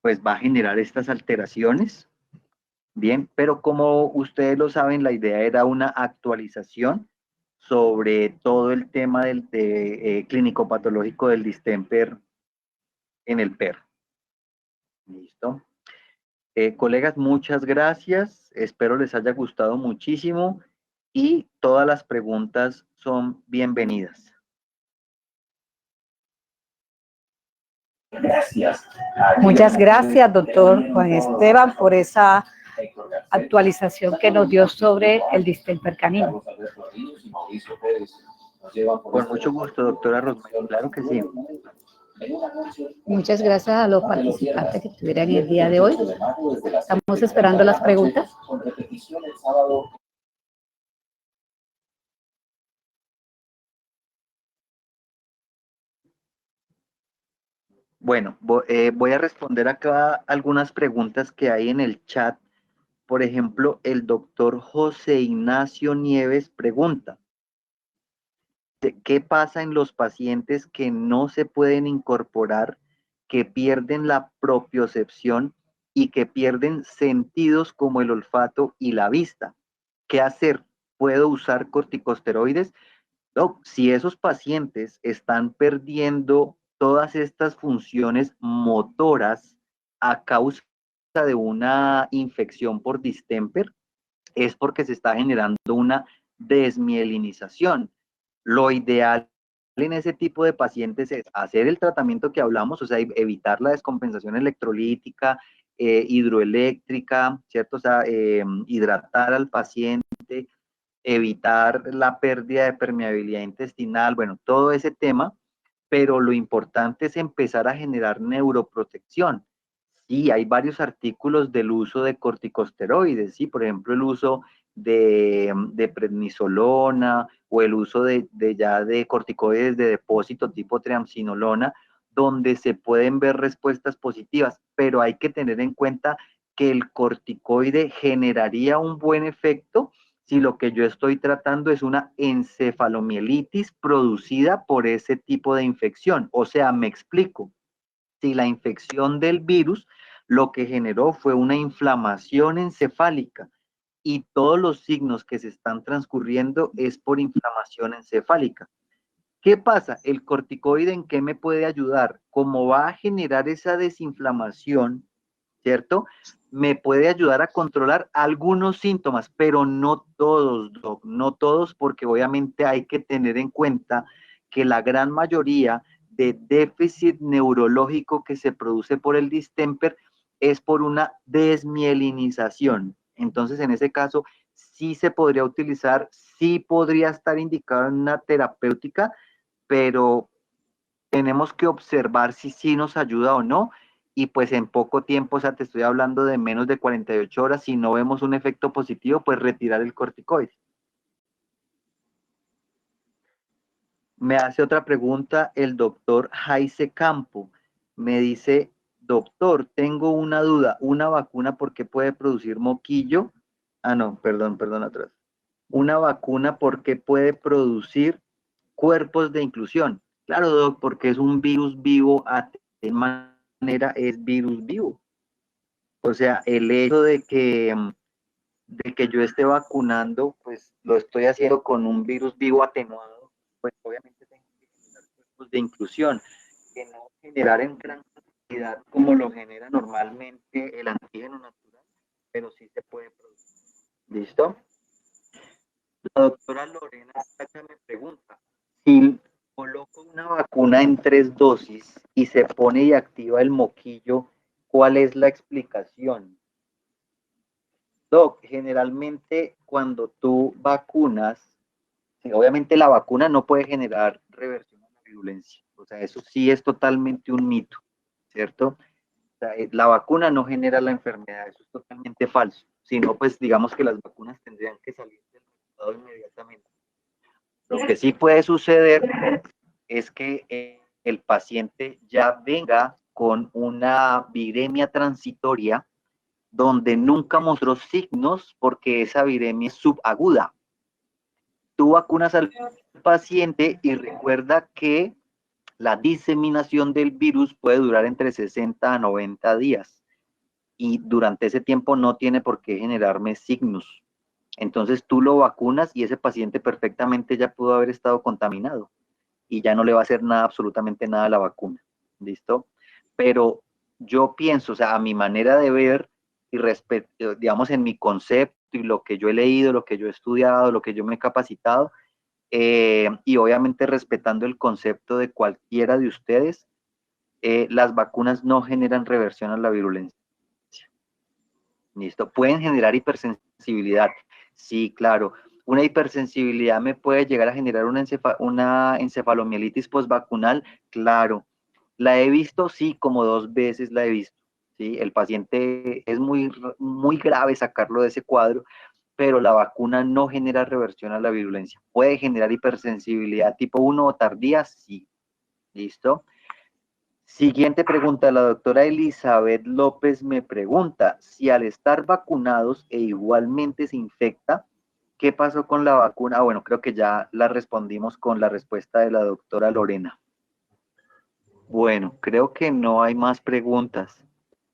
pues va a generar estas alteraciones. Bien, pero como ustedes lo saben, la idea era una actualización sobre todo el tema clínico patológico del distemper en el perro. ¿Listo? Colegas, muchas gracias. Espero les haya gustado muchísimo y todas las preguntas son bienvenidas. Gracias. Muchas gracias, doctor Juan Esteban, por esa actualización que nos dio sobre el distemper canino. Con mucho gusto, doctora Rosmary, claro que sí. Muchas gracias a los participantes que estuvieran el día de hoy. Estamos esperando las preguntas. Bueno, voy a responder acá algunas preguntas que hay en el chat. Por ejemplo, el doctor José Ignacio Nieves pregunta, ¿qué pasa en los pacientes que no se pueden incorporar, que pierden la propiocepción y que pierden sentidos como el olfato y la vista? ¿Qué hacer? ¿puedo usar corticosteroides? No, si esos pacientes están perdiendo todas estas funciones motoras a causa de una infección por distemper, es porque se está generando una desmielinización. Lo ideal en ese tipo de pacientes es hacer el tratamiento que hablamos, o sea, evitar la descompensación electrolítica, hidroeléctrica, ¿cierto? O sea, hidratar al paciente, evitar la pérdida de permeabilidad intestinal, bueno, todo ese tema, pero lo importante es empezar a generar neuroprotección. Sí, hay varios artículos del uso de corticosteroides, ¿sí? Por ejemplo, el uso de prednisolona o el uso ya de corticoides de depósito tipo triamcinolona, donde se pueden ver respuestas positivas, pero hay que tener en cuenta que el corticoide generaría un buen efecto si lo que yo estoy tratando es una encefalomielitis producida por ese tipo de infección. O sea, me explico, si la infección del virus lo que generó fue una inflamación encefálica y todos los signos que se están transcurriendo es por inflamación encefálica. ¿Qué pasa? El corticoide, ¿en qué me puede ayudar? Como va a generar esa desinflamación, ¿cierto? Me puede ayudar a controlar algunos síntomas, pero no todos, Doc, no todos, porque obviamente hay que tener en cuenta que la gran mayoría de déficit neurológico que se produce por el distemper es por una desmielinización. Entonces, en ese caso, sí se podría utilizar, sí podría estar indicado en una terapéutica, pero tenemos que observar si sí nos ayuda o no, y pues en poco tiempo, o sea, te estoy hablando de menos de 48 horas, si no vemos un efecto positivo, pues retirar el corticoide. Me hace otra pregunta el doctor Jaise Campo. Me dice, doctor, tengo una duda, ¿una vacuna por qué puede producir moquillo? Ah, no, perdón, atrás. Una vacuna por qué puede producir cuerpos de inclusión. Claro, doc, porque es un virus vivo, de manera es virus vivo. O sea, el hecho de que yo esté vacunando, pues lo estoy haciendo con un virus vivo atenuado, pues obviamente tengo que generar cuerpos de inclusión, que no generar en gran cantidad como lo genera normalmente el antígeno natural, pero sí se puede producir. ¿Listo? La doctora Lorena me pregunta, si coloco una vacuna en 3 dosis y se pone y activa el moquillo, ¿cuál es la explicación? Doc, generalmente cuando tú vacunas, sí, obviamente la vacuna no puede generar reversión a la virulencia, o sea, eso sí es totalmente un mito, ¿cierto? O sea, la vacuna no genera la enfermedad, eso es totalmente falso, sino pues digamos que las vacunas tendrían que salir del mercado inmediatamente. Lo que sí puede suceder es que el paciente ya venga con una viremia transitoria donde nunca mostró signos porque esa viremia es subaguda. Tú vacunas al paciente y recuerda que la diseminación del virus puede durar entre 60 a 90 días y durante ese tiempo no tiene por qué generarme signos. Entonces tú lo vacunas y ese paciente perfectamente ya pudo haber estado contaminado y ya no le va a hacer nada, absolutamente nada a la vacuna. ¿Listo? Pero yo pienso, o sea, a mi manera de ver y respecto, digamos, en mi concepto y lo que yo he leído, lo que yo he estudiado, lo que yo me he capacitado, y obviamente respetando el concepto de cualquiera de ustedes, las vacunas no generan reversión a la virulencia. ¿Listo? Pueden generar hipersensibilidad. Sí, claro. Una hipersensibilidad me puede llegar a generar una encefalomielitis postvacunal. Claro. La he visto, sí, como 2 veces la he visto. ¿Sí? El paciente es muy grave sacarlo de ese cuadro, pero la vacuna no genera reversión a la virulencia. Puede generar hipersensibilidad tipo 1 o tardía, sí. ¿Listo? Siguiente pregunta, la doctora Elizabeth López me pregunta, si al estar vacunados e igualmente se infecta, ¿qué pasó con la vacuna? Ah, bueno, creo que ya la respondimos con la respuesta de la doctora Lorena. Bueno, creo que no hay más preguntas.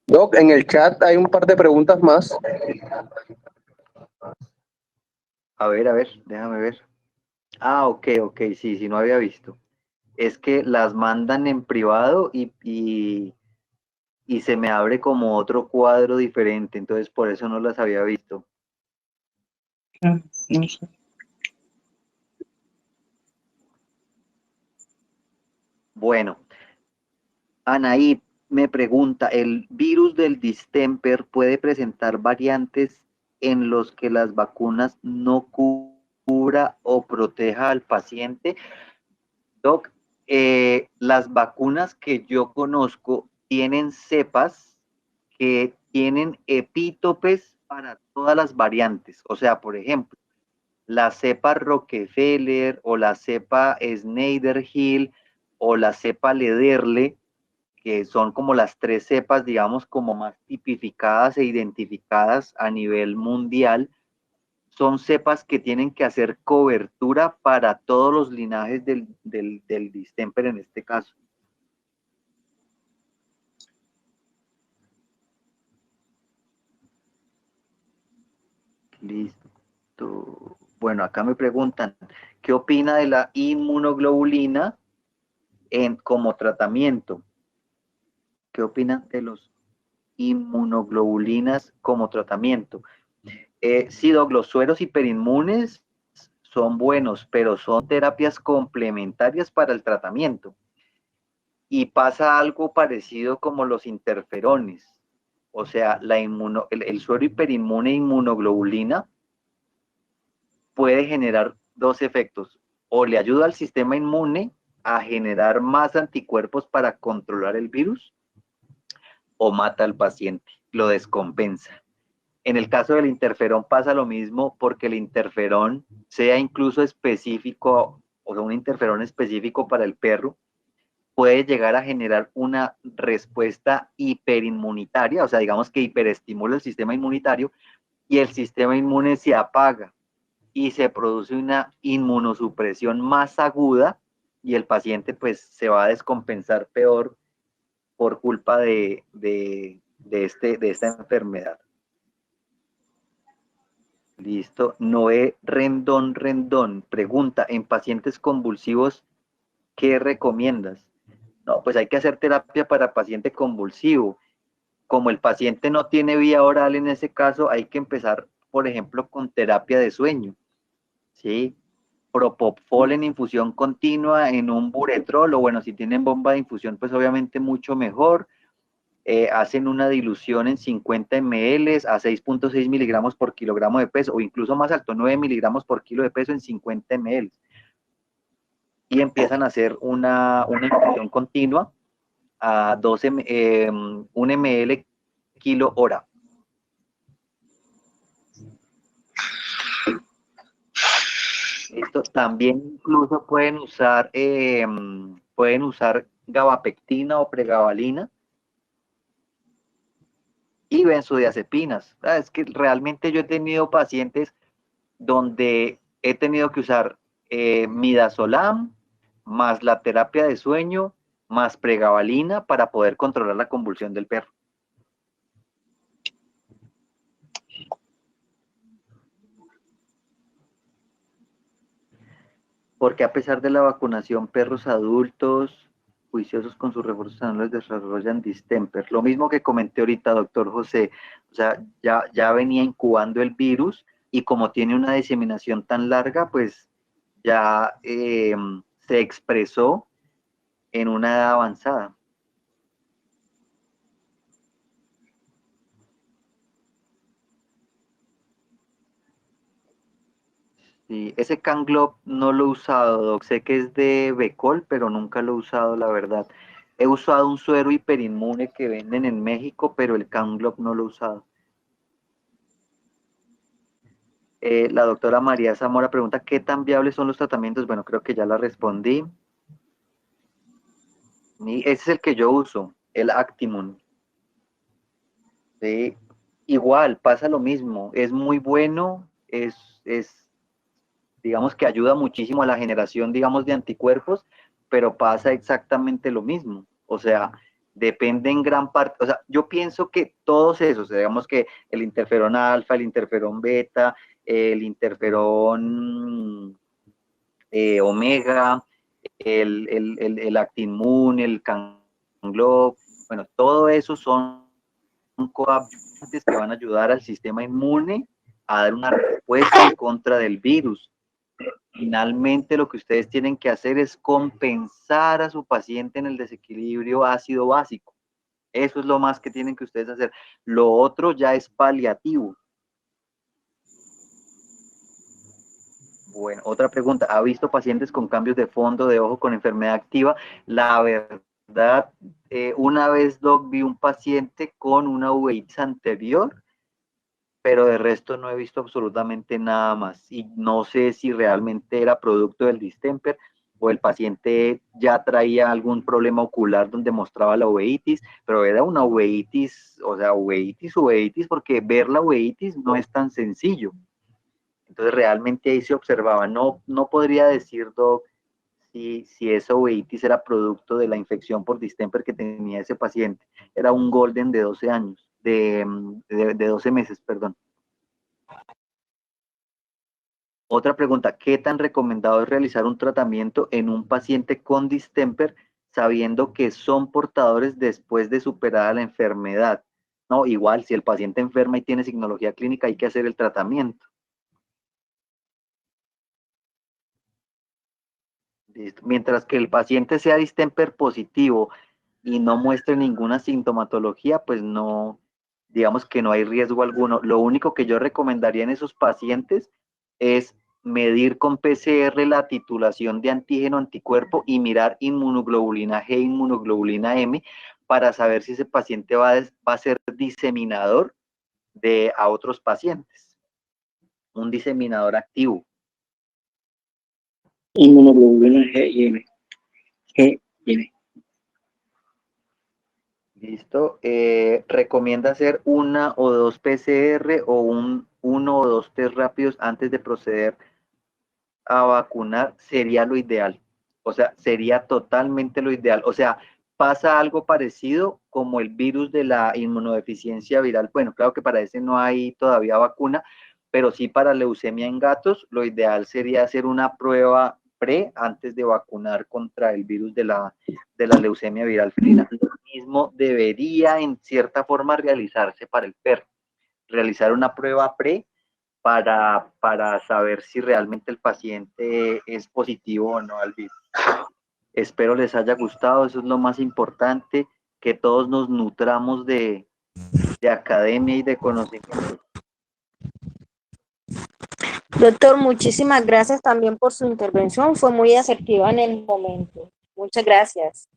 Doc, en el chat hay un par de preguntas más. A ver, déjame ver. Ah, ok, sí, sí, no había visto. Es que las mandan en privado y se me abre como otro cuadro diferente, entonces por eso no las había visto. Ah, no sé. Bueno, Anaí me pregunta, ¿el virus del distemper puede presentar variantes en los que las vacunas no cubra o proteja al paciente? Doc, las vacunas que yo conozco tienen cepas que tienen epítopes para todas las variantes. O sea, por ejemplo, la cepa Rockefeller o la cepa Snyder-Hill o la cepa Lederle, que son como las tres cepas, digamos, como más tipificadas e identificadas a nivel mundial, son cepas que tienen que hacer cobertura para todos los linajes del distemper en este caso. Listo. Bueno, acá me preguntan, ¿qué opina de la inmunoglobulina como tratamiento? ¿Qué opina de los inmunoglobulinas como tratamiento? Sí, Doc, los sueros hiperinmunes son buenos, pero son terapias complementarias para el tratamiento. Y pasa algo parecido como los interferones. O sea, el suero hiperinmune inmunoglobulina puede generar dos efectos. O le ayuda al sistema inmune a generar más anticuerpos para controlar el virus, o mata al paciente, lo descompensa. En el caso del interferón pasa lo mismo porque el interferón, sea incluso específico, o sea, un interferón específico para el perro, puede llegar a generar una respuesta hiperinmunitaria, o sea, digamos que hiperestimula el sistema inmunitario y el sistema inmune se apaga y se produce una inmunosupresión más aguda y el paciente pues se va a descompensar peor por culpa de esta enfermedad. Listo. Noé Rendón pregunta, en pacientes convulsivos, ¿qué recomiendas? No, pues hay que hacer terapia para paciente convulsivo. Como el paciente no tiene vía oral en ese caso, hay que empezar, por ejemplo, con terapia de sueño, ¿sí? Propofol en infusión continua en un buretrol, o bueno, si tienen bomba de infusión, pues obviamente mucho mejor. Hacen una dilución en 50 ml a 6.6 miligramos por kilogramo de peso, o incluso más alto, 9 miligramos por kilo de peso en 50 ml. Y empiezan a hacer una infusión continua a 1 ml kilo hora. Esto también incluso pueden usar gabapectina o pregabalina y benzodiazepinas. Es que realmente yo he tenido pacientes donde he tenido que usar midazolam más la terapia de sueño más pregabalina para poder controlar la convulsión del perro. Porque a pesar de la vacunación, perros adultos juiciosos con sus refuerzos anuales desarrollan distemper. Lo mismo que comenté ahorita, doctor José. O sea, ya venía incubando el virus y como tiene una diseminación tan larga, pues ya se expresó en una edad avanzada. Sí, ese Canglob no lo he usado, Doc. Sé que es de Becol, pero nunca lo he usado, la verdad. He usado un suero hiperinmune que venden en México, pero el Canglob no lo he usado. La doctora María Zamora pregunta, ¿qué tan viables son los tratamientos? Bueno, creo que ya la respondí. Y ese es el que yo uso, el Actimum. Sí, igual, pasa lo mismo. Es muy bueno, digamos que ayuda muchísimo a la generación, digamos, de anticuerpos, pero pasa exactamente lo mismo. O sea, depende en gran parte, o sea, yo pienso que todos esos, digamos que el interferón alfa, el interferón beta, el interferón omega, el actinmun, el canglob, bueno, todo eso son coadyuvantes que van a ayudar al sistema inmune a dar una respuesta en contra del virus. Finalmente, lo que ustedes tienen que hacer es compensar a su paciente en el desequilibrio ácido básico. Eso es lo más que tienen que ustedes hacer. Lo otro ya es paliativo. Bueno, otra pregunta. ¿Ha visto pacientes con cambios de fondo de ojo con enfermedad activa? La verdad, una vez, Doc, vi un paciente con una uveitis anterior, pero de resto no he visto absolutamente nada más. Y no sé si realmente era producto del distemper o el paciente ya traía algún problema ocular donde mostraba la uveitis, pero era una uveitis, o sea, uveitis, porque ver la uveitis no es tan sencillo. Entonces realmente ahí se observaba. No podría decir, Doc, si esa uveitis era producto de la infección por distemper que tenía ese paciente. Era un golden de 12 años, de 12 meses, perdón. Otra pregunta, ¿qué tan recomendado es realizar un tratamiento en un paciente con distemper sabiendo que son portadores después de superada la enfermedad? No, igual, si el paciente enferma y tiene signología clínica, hay que hacer el tratamiento. ¿Listo? Mientras que el paciente sea distemper positivo y no muestre ninguna sintomatología, pues no, digamos que no hay riesgo alguno. Lo único que yo recomendaría en esos pacientes es medir con PCR la titulación de antígeno anticuerpo y mirar inmunoglobulina G, inmunoglobulina M, para saber si ese paciente va a ser diseminador a otros pacientes, un diseminador activo. Inmunoglobulina G y M. G y M. Listo. Recomienda hacer una o dos PCR o uno o dos test rápidos antes de proceder a vacunar. Sería lo ideal. O sea, sería totalmente lo ideal. O sea, pasa algo parecido como el virus de la inmunodeficiencia viral. Bueno, claro que para ese no hay todavía vacuna, pero sí para leucemia en gatos, lo ideal sería hacer una prueba antes de vacunar contra el virus de la leucemia viral felina. Lo mismo debería en cierta forma realizarse para el perro. Realizar una prueba para saber si realmente el paciente es positivo o no al virus. Espero les haya gustado, eso es lo más importante, que todos nos nutramos de academia y de conocimiento. Doctor, muchísimas gracias también por su intervención. Fue muy asertiva en el momento. Muchas gracias.